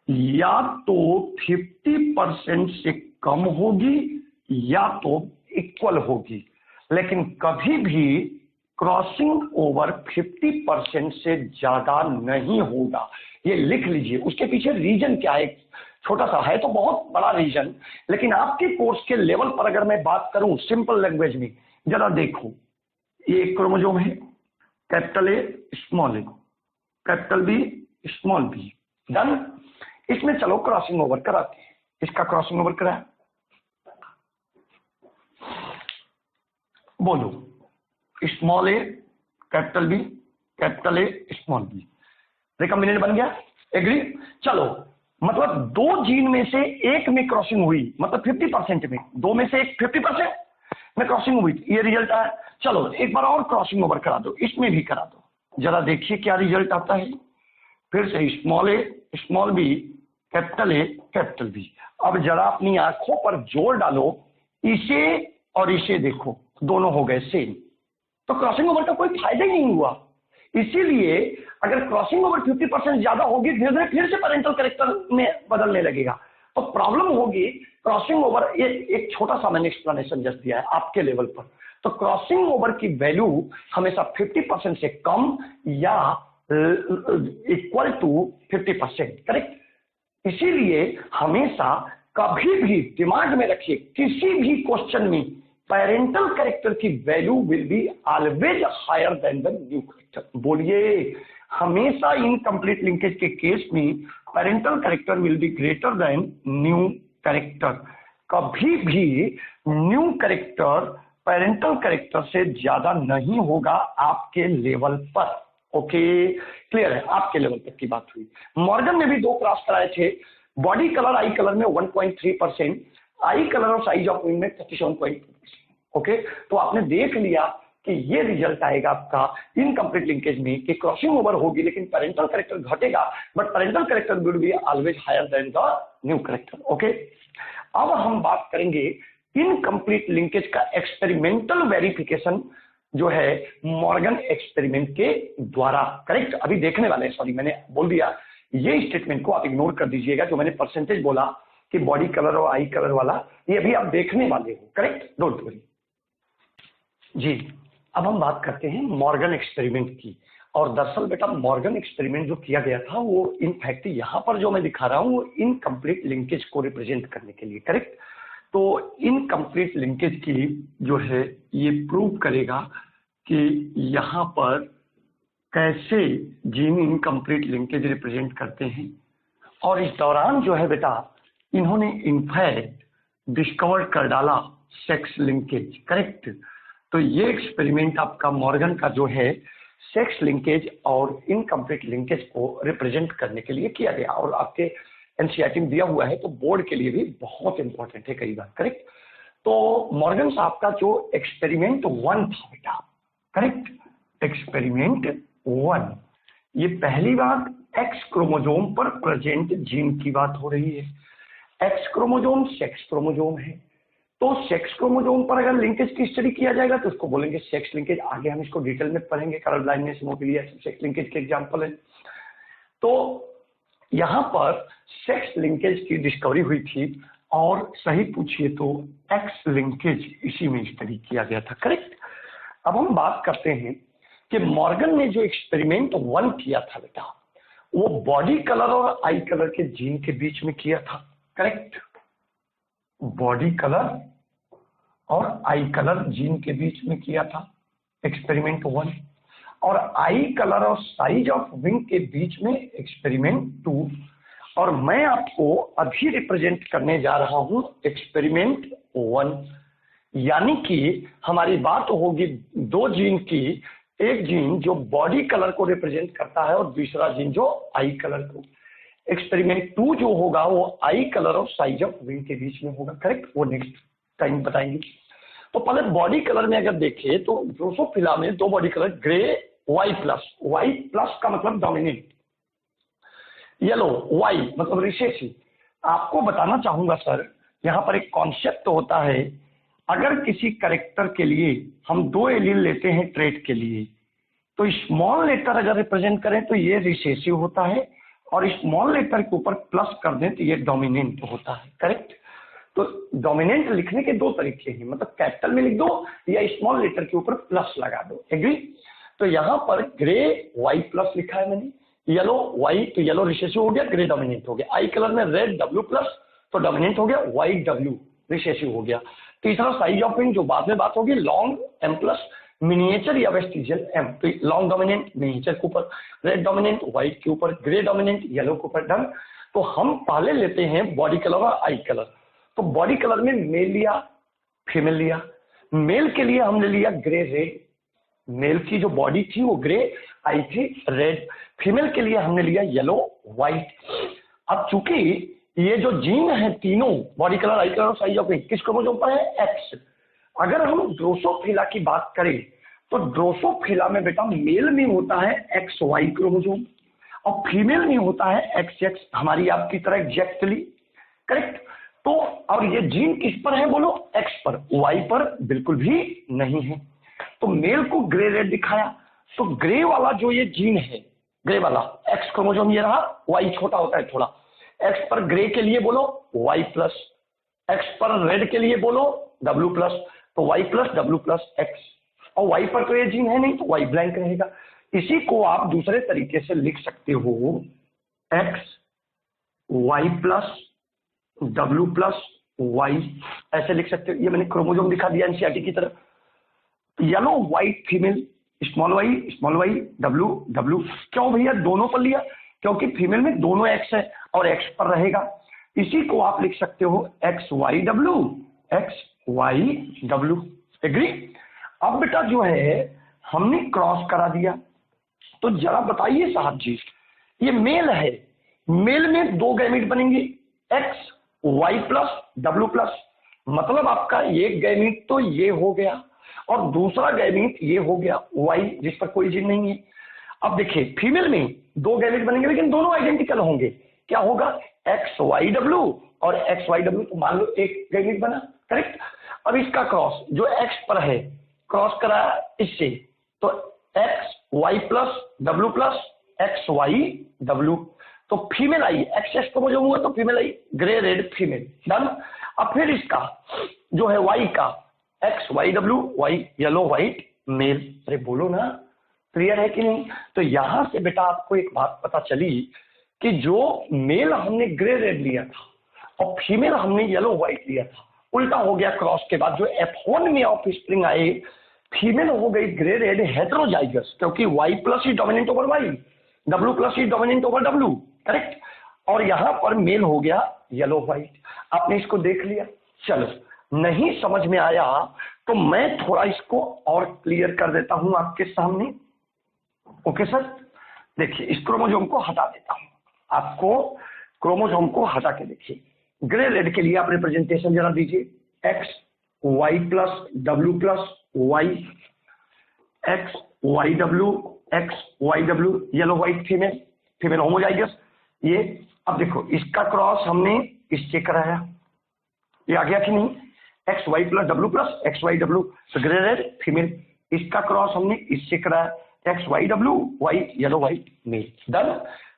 या तो 50% से कम होगी या तो इक्वल होगी, लेकिन कभी भी क्रॉसिंग ओवर 50% से ज्यादा नहीं होगा। ये लिख लीजिए। उसके पीछे रीजन क्या है? छोटा सा है तो बहुत बड़ा रीजन, लेकिन आपके कोर्स के लेवल पर अगर मैं बात करूं सिंपल लैंग्वेज में, जरा देखो, ये क्रोमोसोम है, capital A small A, capital B small B, done. इसमें चलो क्रॉसिंग ओवर कराते हैं। इसका क्रॉसिंग ओवर कराया, बोलो, small A capital B, capital A small B, recombinant बन गया। एग्री? चलो, मतलब दो जीन में से एक में क्रॉसिंग हुई, मतलब 50% में, दो में से एक 50% में क्रॉसिंग हुई, ये रिजल्ट आया। चलो एक बार और क्रॉसिंग ओवर करा दो, इसमें भी करा दो, जरा देखिए क्या रिजल्ट आता है। फिर से small A small B, capital A capital B. अब जरा अपनी आंखों पर जोर डालो, इसे और इसे देखो, दोनों हो गए सेम, तो क्रॉसिंग ओवर का कोई फायदा ही नहीं हुआ। इसीलिए अगर क्रॉसिंग ओवर 50% ज्यादा होगी, धीरे धीरे फिर से पेरेंटल कैरेक्टर में बदलने लगेगा, तो प्रॉब्लम होगी। क्रॉसिंग ओवर, एक छोटा सा मैंने एक्सप्लेनेशन जस्ट दिया है आपके लेवल पर, तो क्रॉसिंग ओवर की वैल्यू हमेशा 50% से कम या इक्वल टू 50%। करेक्ट? इसीलिए हमेशा कभी भी दिमाग में रखिए, किसी भी क्वेश्चन में पेरेंटल कैरेक्टर की value will be always higher than the new character. बोलिए, हमेशा इनकम्प्लीट लिंकेज के केस में parental character will be greater than new character. कभी भी न्यू कैरेक्टर पेरेंटल कैरेक्टर से ज्यादा नहीं होगा आपके लेवल पर। ओके, क्लियर है? आपके लेवल तक की बात हुई। मॉर्गन ने भी 2 क्रॉस कराए थे, बॉडी कलर आई कलर में 1.3%, आई कलर और साइज ऑफ विंग में 37.2%। ओके, तो आपने देख लिया कि ये रिजल्ट आएगा आपका इनकम्प्लीट लिंकेज में कि क्रॉसिंग ओवर होगी लेकिन पेरेंटल कैरेक्टर घटेगा, but parental character will be always higher than the new character. Okay, अब हम बात करेंगे इनकम्प्लीट लिंकेज का एक्सपेरिमेंटल वेरिफिकेशन जो है मॉर्गन एक्सपेरिमेंट के द्वारा। करेक्ट? अभी देखने वाले हैं, सॉरी मैंने बोल दिया, ये स्टेटमेंट को आप इग्नोर कर दीजिएगा, जो मैंने परसेंटेज बोला कि बॉडी कलर और आई कलर वाला, ये अभी आप देखने वाले हो। करेक्ट? डोंट वरी जी। अब हम बात करते हैं मॉर्गन एक्सपेरिमेंट की। और दरअसल बेटा मॉर्गन एक्सपेरिमेंट जो किया गया था वो इनफैक्ट यहाँ पर जो मैं दिखा रहा हूँ वो इनकम्प्लीट लिंकेज को रिप्रेजेंट करने के लिए। करेक्ट? तो इनकम्प्लीट लिंकेज की जो है ये प्रूव करेगा कि यहाँ पर कैसे जीन इनकम्प्लीट लिंकेज रिप्रेजेंट करते हैं। और इस दौरान जो है बेटा इन्होंने इनफैक्ट डिस्कवर कर डाला सेक्स लिंकेज। करेक्ट? तो ये एक्सपेरिमेंट आपका मॉर्गन का जो है सेक्स लिंकेज और इनकम्प्लीट लिंकेज को रिप्रेजेंट करने के लिए किया गया, और आपके एनसीईआरटी में दिया हुआ है तो बोर्ड के लिए भी बहुत इंपॉर्टेंट है कई बार। करेक्ट? तो मॉर्गन साहब का जो एक्सपेरिमेंट 1 था बेटा, करेक्ट, एक्सपेरिमेंट 1, ये पहली बार एक्स क्रोमोजोम पर प्रेजेंट जीन की बात हो रही है। एक्स क्रोमोजोम सेक्स क्रोमोजोम है, तो सेक्स क्रोमोजोम पर अगर लिंकेज की स्टडी किया जाएगा तो उसको बोलेंगे सेक्स लिंकेज। आगे हम इसको डिटेल में पढ़ेंगे, colour blindness, haemophilia, sex linkage के एग्जांपल है। तो यहां पर सेक्स लिंकेज की डिस्कवरी हुई थी और सही पूछिए तो एक्स लिंकेज इसी में स्टडी किया गया था। करेक्ट। अब हम बात करते हैं कि मॉर्गन ने जो एक्सपेरिमेंट 1 किया था बेटा, वो बॉडी कलर और आई कलर के जीन के बीच में किया था। करेक्ट। बॉडी कलर और आई कलर जीन के बीच में किया था एक्सपेरिमेंट 1, और आई कलर और साइज ऑफ विंग के बीच में एक्सपेरिमेंट 2, और मैं आपको अभी रिप्रेजेंट करने जा रहा हूं एक्सपेरिमेंट 1। यानी कि हमारी बात होगी दो जीन की, एक जीन जो बॉडी कलर को रिप्रेजेंट करता है और दूसरा जीन जो आई कलर को। एक्सपेरिमेंट 2 जो होगा वो आई कलर और साइज ऑफ विंग के बीच में होगा। करेक्ट। वो नेक्स्ट टाइम बताएंगे। तो पहले बॉडी कलर में अगर देखें तो ड्रोसोफिला में दो body colour, grey Y plus का मतलब डोमिनेंट, येलो वाई मतलब रिसेसिव। आपको बताना चाहूंगा सर, यहाँ पर एक कॉन्सेप्ट होता है, अगर किसी कैरेक्टर के लिए हम दो एलील लेते हैं ट्रेट के लिए, तो स्मॉल लेटर अगर रिप्रेजेंट करें तो ये रिसेसिव होता है, और स्मॉल लेटर के ऊपर प्लस कर दें तो ये डोमिनेंट होता है। करेक्ट। तो डोमिनेंट लिखने के दो तरीके हैं, मतलब कैपिटल में लिख दो या स्मॉल लेटर के ऊपर प्लस लगा दो। एग्री। तो यहाँ पर ग्रे वाई प्लस लिखा है मैंने, येलो वाई, तो येलो रिसेसिव हो गया, ग्रे डोमिनेंट हो गया। आई कलर में रेड डब्ल्यू प्लस तो डोमिनेंट हो गया, व्हाइट डब्ल्यू रिसेसिव हो गया। तीसरा साइज ऑफ विंग जो बाद में बात होगी, लॉन्ग एम प्लस मिनिएचर या वेस्टिजियल एम, तो लॉन्ग डोमिनेंट मिनिएचर के ऊपर, रेड डोमिनेंट व्हाइट के ऊपर, ग्रे डोमिनेंट येलो के ऊपर। डन। तो हम पहले लेते हैं बॉडी कलर और आई कलर। तो बॉडी कलर में मेल लिया, फीमेल लिया। मेल के लिए हमने लिया ग्रे रेड, मेल की जो बॉडी थी वो ग्रे, आई थी रेड। फीमेल के लिए हमने लिया येलो व्हाइट। अब चूंकि ये जो जीन है तीनों, बॉडी कलर आई कलर और साइज ऑफ विंग, किस क्रोमोसोम पर है? एक्स। अगर हम ड्रोसोफिला की बात करें तो ड्रोसोफिला में बेटा मेल में होता है एक्स वाई क्रोमोसोम और फीमेल में होता है एक्स एक्स, हमारी आपकी तरह एग्जैक्टली। करेक्ट। तो और ये जीन किस पर है बोलो? एक्स पर, वाई पर बिल्कुल भी नहीं है। तो मेल को ग्रे रेड दिखाया, तो ग्रे वाला जो ये जीन है, ग्रे वाला एक्स क्रोमोसोम ये रहा, वाई छोटा होता है थोड़ा। एक्स पर ग्रे के लिए बोलो वाई प्लस, एक्स पर रेड के लिए बोलो डब्ल्यू प्लस, तो Y plus W plus X. और वाई पर तो ये जीन है नहीं तो वाई ब्लैंक रहेगा। इसी को आप दूसरे तरीके से लिख सकते हो, X Y plus W plus Y, ऐसे लिख सकते हो। ये मैंने क्रोमोसोम दिखा दिया एनसीईआरटी की तरह। Yellow white female, small Y W W. क्यों भैया दोनों पर लिया? क्योंकि फीमेल में दोनों एक्स है और एक्स पर रहेगा। इसी को आप लिख सकते हो X Y W, X Y W. Agree. अब बेटा जो है हमने क्रॉस करा दिया, तो जरा बताइए साहब जी, ये मेल है, मेल में दो गैमीट बनेंगे, X Y plus W plus, मतलब आपका एक गैमीट तो ये हो गया और दूसरा गैमीट ये हो गया वाई, जिस पर कोई जीन नहीं है। अब देखिए फीमेल में दो गैमीट बनेंगे लेकिन दोनों आइडेंटिकल होंगे। क्या होगा? एक्स वाई डब्ल्यू और एक्स वाई डब्ल्यू, तो मान लो एक गैमीट बना। करेक्ट। अब इसका क्रॉस जो एक्स पर है क्रॉस करा इससे, तो X Y plus W plus X Y W, तो फीमेल आई, एक्स एक्स को जो हुआ तो फीमेल आई, ग्रे रेड फीमेल। डन। अब फिर इसका जो है वाई का, X Y W Y, yellow white male. अरे बोलो ना, क्लियर है कि नहीं? तो यहां से बेटा आपको एक बात पता चली कि जो मेल हमने ग्रे रेड लिया था और फीमेल हमने येलो व्हाइट लिया था, उल्टा हो गया क्रॉस के बाद। जो F1 में ऑफ स्प्रिंग आए, फीमेल हो गई ग्रे रेड हेटेरोजाइगस, क्योंकि वाई प्लस ही dominant over Y, W plus ही डोमिनेंट ओवर डब्ल्यू। करेक्ट। और यहां पर मेल हो गया येलो व्हाइट। आपने इसको देख लिया। चलो, नहीं समझ में आया तो मैं थोड़ा इसको और क्लियर कर देता हूं आपके सामने। ओके सर, देखिए इस क्रोमोसोम को हटा देता हूं, आपको क्रोमोसोम को हटा के देखिए। ग्रे रेड के लिए आप रिप्रेजेंटेशन जरा दीजिए, X Y plus W plus Y, X Y W X Y W, yellow white female, female homozygous ये। अब देखो इसका क्रॉस हमने इससे कराया, ये आ गया कि नहीं? X Y plus W plus X Y W, तो ग्रे रेड फीमेल। इसका क्रॉस हमने इससे कराया, X Y W Y, yellow white male. Done.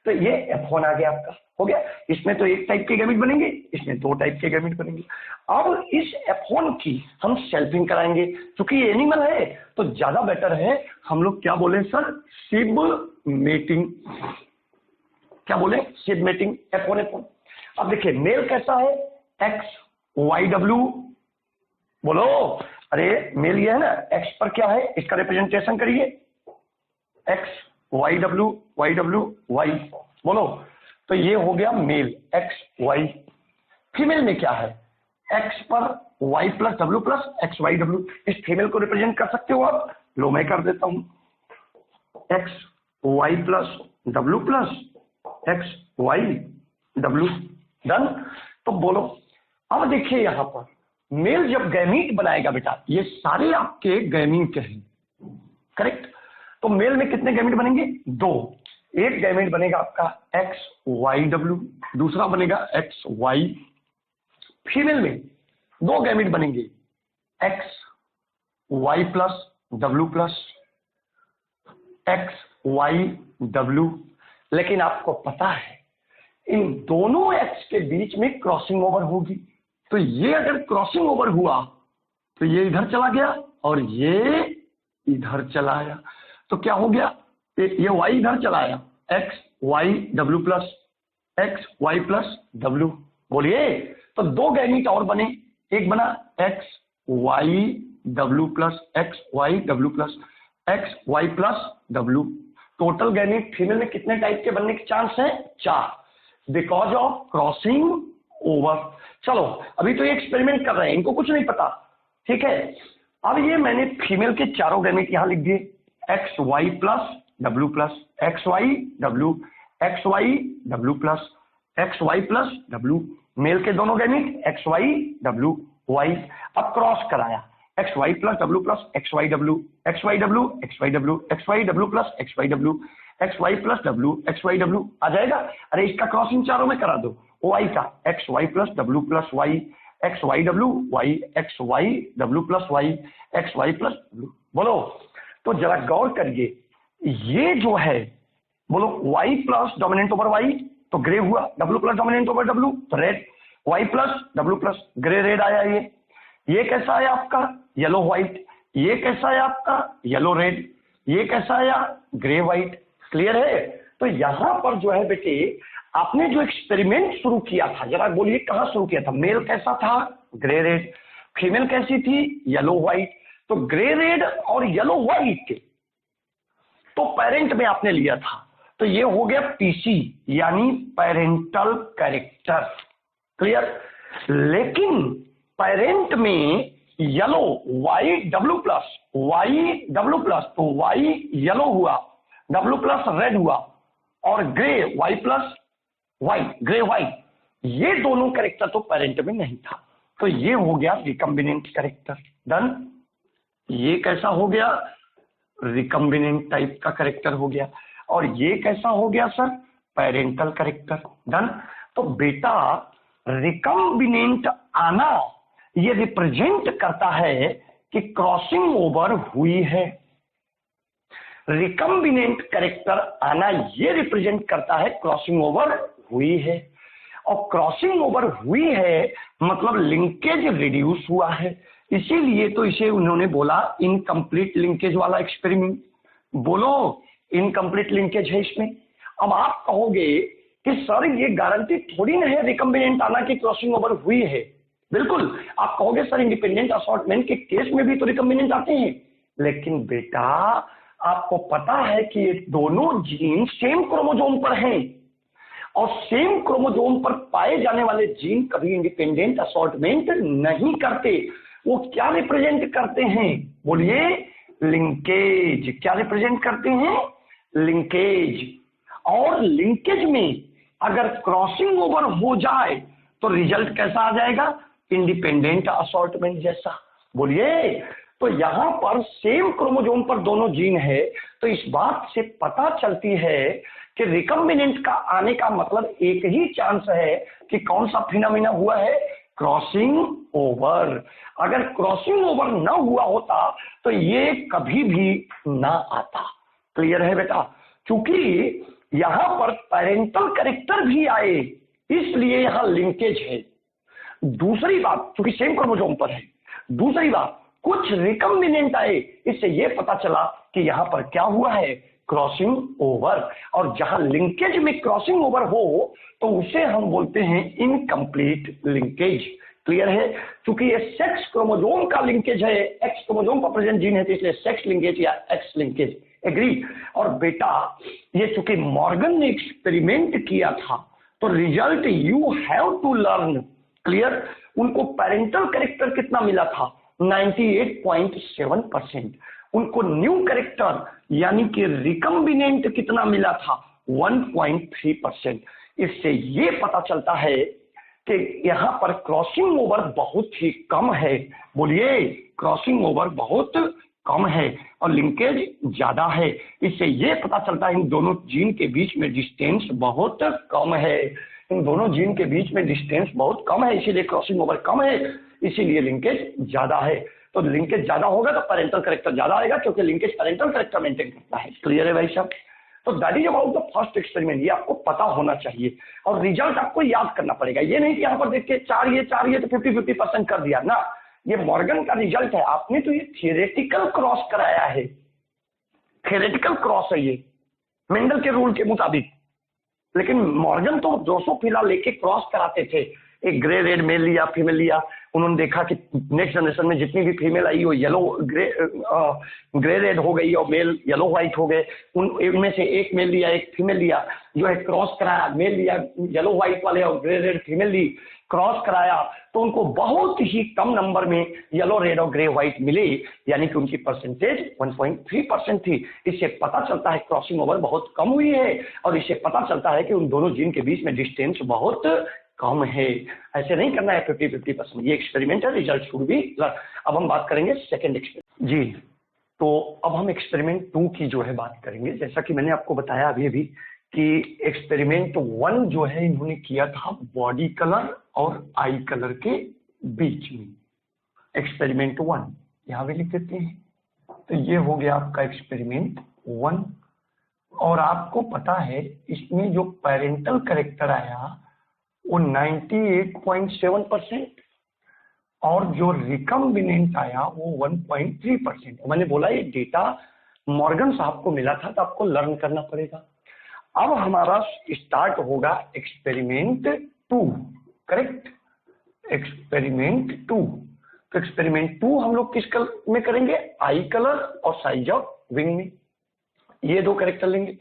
तो ये F1 आ गया आपका। हो गया। इसमें तो एक टाइप के गैमेट बनेंगे, इसमें दो टाइप के गैमेट बनेंगे। अब इस F1 की हम सेल्फिंग कराएंगे, क्योंकि ये एनिमल है तो ज्यादा बेटर है हम लोग क्या बोले सर, सिब मेटिंग। क्या बोले, सिब मेटिंग F1। अब देखिए मेल कैसा है, XYW, बोलो, अरे मेल ये है ना, X पर क्या है, इसका रिप्रेजेंटेशन करिए, XYW, YWY, बोलो, तो ये हो गया मेल XY। फीमेल में क्या है, X पर Y plus W plus XYW। इस फीमेल को रिप्रेजेंट कर सकते हो आप, लो मैं कर देता हूं, XY plus W plus XYW, done. तो बोलो, अब देखिए यहां पर मेल जब गैमीट बनाएगा बेटा, ये सारे आपके गैमीट हैं, करेक्ट। तो मेल में कितने गैमीट बनेंगे, दो। एक गैमीट बनेगा आपका XYW, दूसरा बनेगा XY। फीमेल में दो गैमीट बनेंगे, XY plus W plus XYW। लेकिन आपको पता है इन दोनों X के बीच में क्रॉसिंग ओवर होगी, तो ये अगर क्रॉसिंग ओवर हुआ तो ये इधर चला गया और ये इधर चला आया, तो क्या हो गया, ये Y इधर चला आया, XYW plus XY plus W। बोलिए, तो दो गैमीट और बने, एक बना XYW plus XYW plus XY plus W। Total gamete female में कितने टाइप के बनने के चांस है, 4, बिकॉज ऑफ क्रॉसिंग ओवर। चलो अभी तो ये एक्सपेरिमेंट कर रहे हैं, इनको कुछ नहीं पता, ठीक है। अब ये मैंने फीमेल के चारों गैमीट यहां लिख दिए, XY plus W plus XYW, XYW plus XY plus W। Male के दोनों गैमीट XYWY। अब क्रॉस कराया, XY plus W plus XYW, XYW XYW, XYW plus XYW, XY plus W XYW आ जाएगा। अरे इसका क्रॉसिंग चारों में करा दो, Y का XY plus W plus Y, XYW Y, XYW plus Y, XY plus W। बोलो, तो जरा गौर करिए, ये जो है, बोलो Y plus dominant over Y तो ग्रे हुआ, W plus dominant over W तो red, Y plus W plus grey red आया। ये कैसा है आपका, येलो व्हाइट। ये कैसा है आपका, येलो रेड। ये कैसा आया, ग्रे व्हाइट। क्लियर है। तो यहां पर जो है बेटे, आपने जो एक्सपेरिमेंट शुरू किया था, जरा बोलिए कहां शुरू किया था। मेल कैसा था, ग्रे रेड। फीमेल कैसी थी, येलो व्हाइट। तो ग्रे रेड और येलो व्हाइट तो पेरेंट में आपने लिया था, तो ये हो गया पीसी यानी पेरेंटल कैरेक्टर। क्लियर। लेकिन पेरेंट में येलो YW प्लस तो Y येलो हुआ, W प्लस रेड हुआ, और grey Y plus Y grey white, ये दोनों कैरेक्टर तो पेरेंट में नहीं था, तो ये हो गया रिकम्बिनेंट कैरेक्टर। डन। ये कैसा हो गया, रिकम्बिनेंट टाइप का कैरेक्टर हो गया। और ये कैसा हो गया सर, पेरेंटल कैरेक्टर। डन। तो बेटा रिकम्बिनेंट आना ये रिप्रेजेंट करता है कि क्रॉसिंग ओवर हुई है। रिकम्बिनेंट कैरेक्टर आना ये रिप्रेजेंट करता है क्रॉसिंग ओवर हुई है, और क्रॉसिंग ओवर हुई है मतलब लिंकेज रिड्यूस हुआ है। इसीलिए तो इसे उन्होंने बोला इनकम्प्लीट लिंकेज वाला एक्सपेरिमेंट। बोलो, इनकम्प्लीट लिंकेज है इसमें। अब आप कहोगे कि सर ये गारंटी थोड़ी ना है रिकम्बिनेंट आना की क्रॉसिंग ओवर हुई है। बिल्कुल, आप कहोगे सर इंडिपेंडेंट असॉर्टमेंट के केस में भी तो रिकम्बिनेंट आते हैं, लेकिन बेटा आपको पता है कि ये दोनों जीन सेम क्रोमोसोम पर हैं, और सेम क्रोमोसोम पर पाए जाने वाले जीन कभी इंडिपेंडेंट असॉर्टमेंट नहीं करते। वो क्या रिप्रेजेंट करते हैं, बोलिए, लिंकेज। क्या रिप्रेजेंट करते हैं, लिंकेज। और लिंकेज में अगर क्रॉसिंग ओवर हो जाए तो रिजल्ट कैसा आ जाएगा, इंडिपेंडेंट असॉर्टमेंट जैसा। बोलिए, तो यहां पर सेम क्रोमोसोम पर दोनों जीन है, तो इस बात से पता चलती है कि रिकम्बिनेंट का आने का मतलब एक ही चांस है कि कौन सा फिनोमेना हुआ है, क्रॉसिंग ओवर। अगर क्रॉसिंग ओवर ना हुआ होता तो ये कभी भी ना आता। क्लियर है बेटा। क्योंकि यहां पर पेरेंटल कैरेक्टर भी आए, इसलिए यहां लिंकेज है। दूसरी बात, क्योंकि सेम क्रोमोसोम पर है, दूसरी बात कुछ रिकम्बिनेंट आए, इससे यह पता चला कि यहां पर क्या हुआ है, क्रॉसिंग ओवर। और जहां लिंकेज में क्रॉसिंग ओवर हो तो उसे हम बोलते हैं इनकम्प्लीट लिंकेज। क्लियर है? क्योंकि ये सेक्स क्रोमोसोम का लिंकेज है, एक्स क्रोमोसोम पर प्रेजेंट जीन है, तो इसलिए सेक्स लिंकेज या एक्स लिंकेज। एग्री? और बेटा ये चूंकि मॉर्गन ने एक्सपेरिमेंट किया था तो result you have to learn. Clear? उनको पेरेंटल कैरेक्टर कितना मिला था? 98.7%। उनको न्यू कैरेक्टर यानी कि रिकम्बिनेंट कितना मिला था? 1.3%। इससे यह पता चलता है कि यहां पर क्रॉसिंग ओवर बहुत ही कम है। बोलिए, क्रॉसिंग ओवर बहुत कम है और लिंकेज ज्यादा है। इससे यह पता चलता है इन दोनों जीन के बीच में डिस्टेंस बहुत कम है। इन दोनों जीन के बीच में डिस्टेंस बहुत कम है, इसीलिए क्रॉसिंग ओवर कम है, इसीलिए लिंकेज ज्यादा है। तो लिंकेज ज्यादा होगा तो पेरेंटल कैरेक्टर ज्यादा आएगा, क्योंकि लिंकेज पेरेंटल कैरेक्टर मेंटेन करता है। क्लियर है भाई साहब? तो that is about the first experiment. ये आपको पता होना चाहिए और रिजल्ट आपको याद करना पड़ेगा। ये नहीं कि यहाँ पर देख के चार ये तो 50-50% कर दिया ना। ये मॉर्गन का रिजल्ट है, आपने तो ये थियोरेटिकल क्रॉस कराया है, थियोरेटिकल क्रॉस है ये मेंडल के रूल के मुताबिक। लेकिन मॉर्गन तो 200 फिला लेके क्रॉस कराते थे। एक ग्रे रेड मेल लिया, फीमेल लिया, उन्होंने देखा कि नेक्स्ट जनरेशन में जितनी भी फीमेल आई वो येलो ग्रे रेड हो गई और मेल येलो व्हाइट हो गए। उनमें से एक मेल लिया, एक फीमेल लिया, जो है क्रॉस कराया, मेल लिया येलो व्हाइट वाले और ग्रे रेड फीमेल ली, क्रॉस कराया तो उनको बहुत ही कम नंबर में येलो रेड और ग्रे व्हाइट मिले, यानी कि उनकी परसेंटेज 1.3% थी। इससे पता चलता है क्रॉसिंग ओवर बहुत कम हुई है और इससे पता चलता है कि उन दोनों जीन के बीच में डिस्टेंस बहुत कम है। ऐसे नहीं करना है 50-50%। ये एक्सपेरिमेंट है, रिजल्ट शुड बी। अब हम बात करेंगे सेकेंड एक्सपेरिमेंट जी। तो अब हम एक्सपेरिमेंट 2 की जो है बात करेंगे। जैसा कि मैंने आपको बताया अभी कि एक्सपेरिमेंट 1 जो है इन्होंने किया था बॉडी कलर और आई कलर के बीच में। एक्सपेरिमेंट 1 यहां भी लिख देते हैं। तो ये हो गया आपका एक्सपेरिमेंट 1। और आपको पता है इसमें जो पेरेंटल कैरेक्टर आया वो 98.7% और जो रिकम्बिनेंट आया वो 1.3%। मैंने बोला ये डेटा मॉर्गन साहब को मिला था तो आपको लर्न करना पड़ेगा। अब हमारा स्टार्ट होगा एक्सपेरिमेंट 2। करेक्ट? एक्सपेरिमेंट 2। तो एक्सपेरिमेंट 2 हम लोग किस कलर में करेंगे? आई कलर और साइज ऑफ विंग में। ये दो कैरेक्टर लेंगे।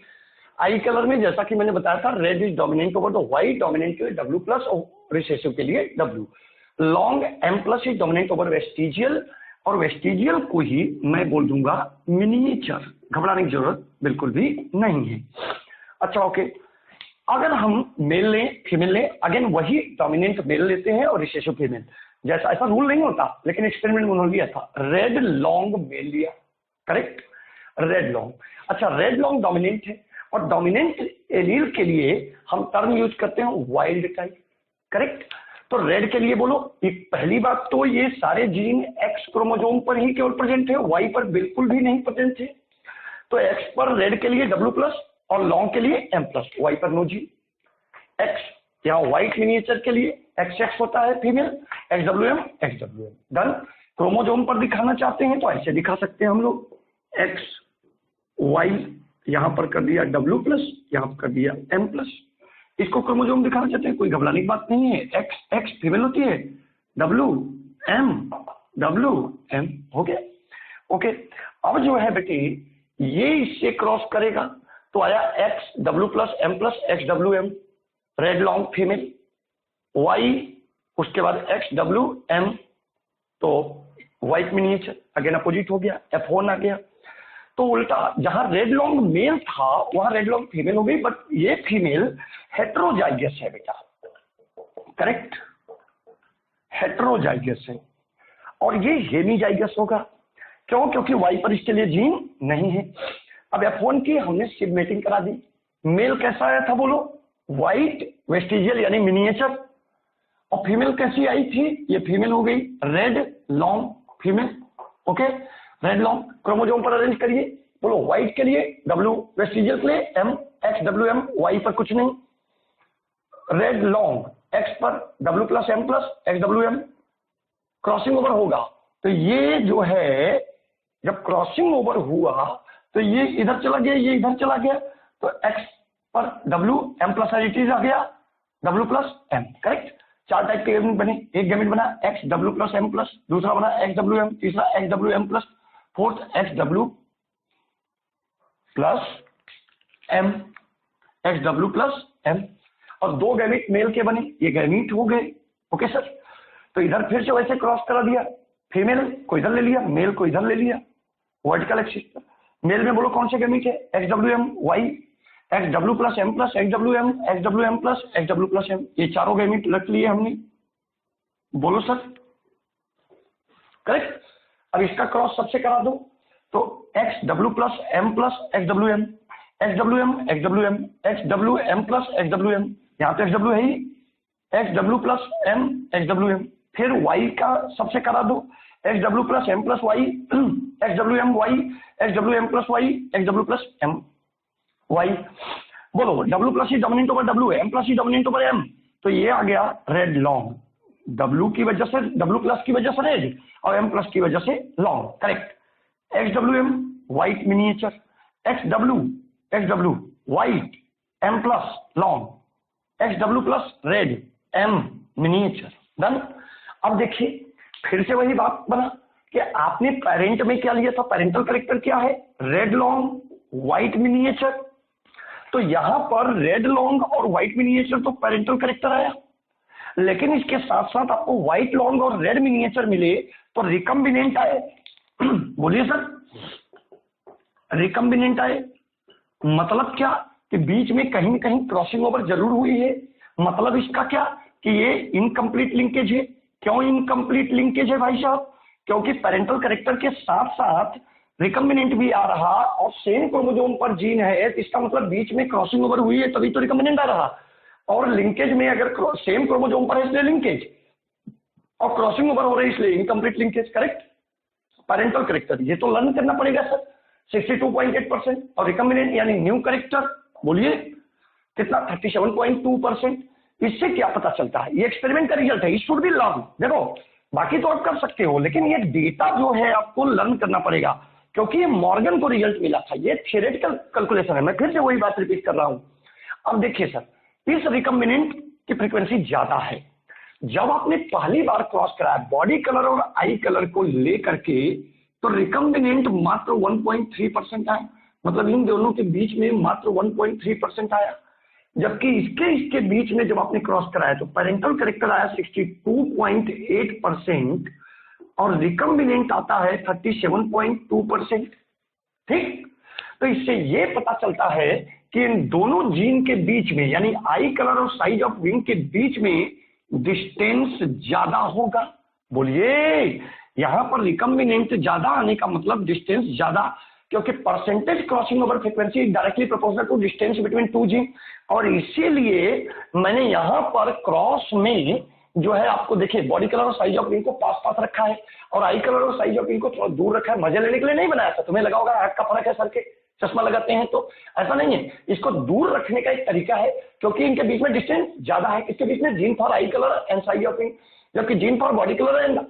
आई कलर में जैसा कि मैंने बताया था red is dominant over the white, dominant के लिए W+ और रिसेसिव के लिए W। Long M+ is dominant over vestigial और वेस्टिजियल को ही मैं बोल दूंगा मिनिएचर। घबराने की जरूरत बिल्कुल भी नहीं है। अच्छा ओके, अगर हम मेल लें फीमेल लें, अगेन वही डोमिनेंट मेल लेते हैं और रिसेसिव फीमेल। जैसा ऐसा रूल नहीं होता लेकिन एक्सपेरिमेंट में उन्होंने लिया था। रेड लॉन्ग मेल लिया। करेक्ट? Red long. अच्छा, रेड लॉन्ग डोमिनेंट है और डोमिनेंट एलील के लिए हम टर्म यूज करते हैं वाइल्ड टाइप। करेक्ट? तो रेड के लिए बोलो, पहली बात तो ये सारे जीन एक्स क्रोमोसोम पर ही केवल प्रेजेंट है, वाई पर बिल्कुल भी नहीं प्रेजेंट है। तो एक्स पर रेड के लिए W+ और लॉन्ग के लिए M+, वाई पर नो जीन। एक्स यहाँ व्हाइट मिनिएचर के लिए XX होता है female, XWM XWM। Done. Chromosome पर दिखाना चाहते हैं तो ऐसे दिखा सकते हैं हम लोग, XY यहां पर कर दिया W+, यहां पर कर दिया M+। इसको क्रोमोसोम दिखाना चाहते हैं, कोई घबराने की बात नहीं है। X फीमेल होती है, WM हो गया। ओके, अब जो है बेटे ये इससे क्रॉस करेगा तो आया XW+ M+, XWM red long female. Y उसके बाद XWM तो व्हाइट मिनिएचर, अगेन अपोजिट हो गया, F1 आ गया। तो उल्टा जहां रेड लॉन्ग मेल था वहां रेड लॉन्ग फीमेल हो गई, बट ये फीमेल हेट्रोजाइगस है बेटा। करेक्ट? हेट्रोजाइगस है और ये हेमीजाइगस होगा। क्यों? क्योंकि वाई पर इसके लिए जीन नहीं है। अब F1 की हमने सिबमेटिंग करा दी। मेल कैसा आया था बोलो? व्हाइट वेस्टिजियल यानी मिनिएचर। और फीमेल कैसी आई थी? ये फीमेल हो गई red long female. Okay, red long chromosome पर अरेंज करिए। बोलो व्हाइट के लिए W, वेस्टिजियल के लिए M, XWM, Y पर कुछ नहीं, रेड लॉन्ग X पर W plus M plus XWM, crossing over होगा तो ये जो है जब क्रॉसिंग ओवर हुआ तो ये इधर चला गया, ये इधर चला गया, तो X पर W M प्लस एडिटीज आ गया, W plus M, correct. 4 type के गैमेट बने, एक गैमेट बना XW प्लस M प्लस, दूसरा बना XWM, तीसरा XWM plus, fourth XW plus M, XW plus M, और 2 गैमेट मेल के बने, ये गैमेट हो गए। ओके सर, तो इधर फिर से वैसे क्रॉस करा दिया, फीमेल को इधर ले लिया, मेल को इधर ले लिया, वर्टिकल एक्सिस पर। मेल में बोलो कौन से गैमेट है, XWM Y, XW plus M plus XWM, XWM plus XW plus M, ये चारों गैमेट रख लिए हमने। बोलो सर, करेक्ट। अब इसका क्रॉस सबसे करा दो, तो XW plus M plus XWM, XWM XWM, XWM plus XWM, यहाँ तो XW है ही, XW प्लस M XWM, फिर Y का सबसे करा दो, XW plus M plus Y, XWM Y, XWM plus Y, XW plus M Y। बोलो W प्लस ही dominant over W, M plus ही डोमिनेंट ओवर M, तो ये आ गया रेड लॉन्ग, W की वजह से, W प्लस की वजह से रेड और M प्लस की वजह से long, correct. XWM white miniature, XW white M plus long, XW plus red M miniature, done. अब देखिए फिर से वही बात बना कि आपने पेरेंट में क्या लिया था, पेरेंटल कैरेक्टर क्या है, रेड लॉन्ग व्हाइट मिनिएचर, तो यहां पर रेड लॉन्ग और व्हाइट मिनिएचर तो पेरेंटल कैरेक्टर आया, लेकिन इसके साथ साथ आपको व्हाइट लॉन्ग और रेड मिनिएचर मिले तो रिकम्बिनेंट आए। बोलिए सर, रिकम्बिनेंट आए मतलब क्या कि बीच में कहीं न कहीं क्रॉसिंग ओवर जरूर हुई है, मतलब इसका क्या कि ये इनकम्प्लीट लिंकेज है। क्यों इनकम्प्लीट लिंकेज है भाई साहब, क्योंकि पेरेंटल कैरेक्टर के साथ साथ रिकम्बिनेंट भी आ रहा और सेम क्रोमोसोम पर जीन है, तो इसका मतलब बीच में क्रॉसिंग ओवर हुई है तभी तो रिकम्बिनेंट आ रहा, और लिंकेज में अगर सेम क्रोमोसोम पर है इसलिए लिंकेज, और क्रॉसिंग ओवर हो रही है इसलिए incomplete linkage, correct. Parental character ये तो लर्न करना पड़ेगा सर, 62.8%, और रिकम्बिनेंट यानी न्यू कैरेक्टर बोलिए कितना, 37.2%। इससे क्या पता चलता है, ये एक्सपेरिमेंट का रिजल्ट है, इट शुड बी लर्न। देखो बाकी तो आप कर सकते हो, लेकिन ये डेटा जो है आपको लर्न करना पड़ेगा, क्योंकि ये मॉर्गन को रिजल्ट मिला था, ये थियोरेटिकल कैलकुलेशन है। मैं फिर से वही बात रिपीट कर रहा हूं। अब देखिए सर, इस रिकम्बिनेंट की फ्रीक्वेंसी ज्यादा है। जब आपने पहली बार क्रॉस कराया बॉडी कलर और आई कलर को लेकर के, तो रिकम्बिनेंट मात्र 1.3% आया, मतलब इन दोनों के बीच में मात्र 1.3% आया, जबकि इसके बीच में जब आपने क्रॉस कराया तो पेरेंटल कैरेक्टर आया 62.8% और रिकम्बिनेंट आता है 37.2%। ठीक, तो इससे ये पता चलता है कि इन दोनों जीन के बीच में यानी आई कलर और साइज ऑफ विंग के बीच में डिस्टेंस ज्यादा होगा। बोलिए, यहां पर रिकम्बिनेंट ज्यादा आने का मतलब डिस्टेंस ज्यादा, क्योंकि percentage crossing over frequency directly proportional to distance between 2 gene, और इसीलिए मैंने यहां पर क्रॉस में जो है आपको देखिए बॉडी कलर और साइज ऑफ विंग को पास पास रखा है और आई कलर और साइज ऑफ विंग को थोड़ा दूर रखा है। मजे लेने के लिए नहीं बनाया था, तुम्हें लगा होगा आंख का फर्क है सर के, चश्मा लगाते हैं, तो ऐसा नहीं है। इसको दूर रखने का एक तरीका है, क्योंकि इनके बीच में डिस्टेंस ज्यादा है। इसके बीच में gene for eye colour and size of wing, जबकि gene for body colour and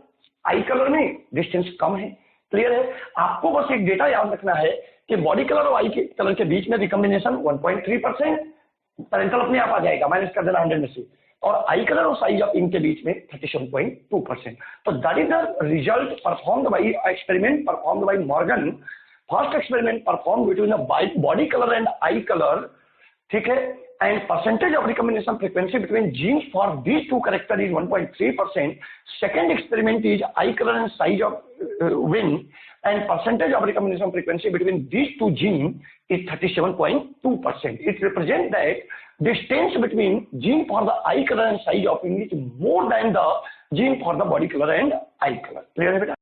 eye colour में डिस्टेंस कम है। क्लियर है? आपको बस एक डेटा याद रखना है कि बॉडी कलर और आई कलर के बीच में रिकम्बिनेशन 1.3%, पेरेंटल अपने आप आ जाएगा, माइनस कर देना 100 में से, और आई कलर और साइज ऑफ इनके बीच में 37.2%। तो that is the result performed by experiment performed by Morgan, first experiment performed between the body colour and eye colour, ठीक है, and percentage of recombination frequency between genes for these two characters is 1.3%. Second experiment is eye color and size of wing, and percentage of recombination frequency between these two genes is 37.2%. It represents that distance between gene for the eye color and size of wing is more than the gene for the body color and eye color. Clear है बेटा?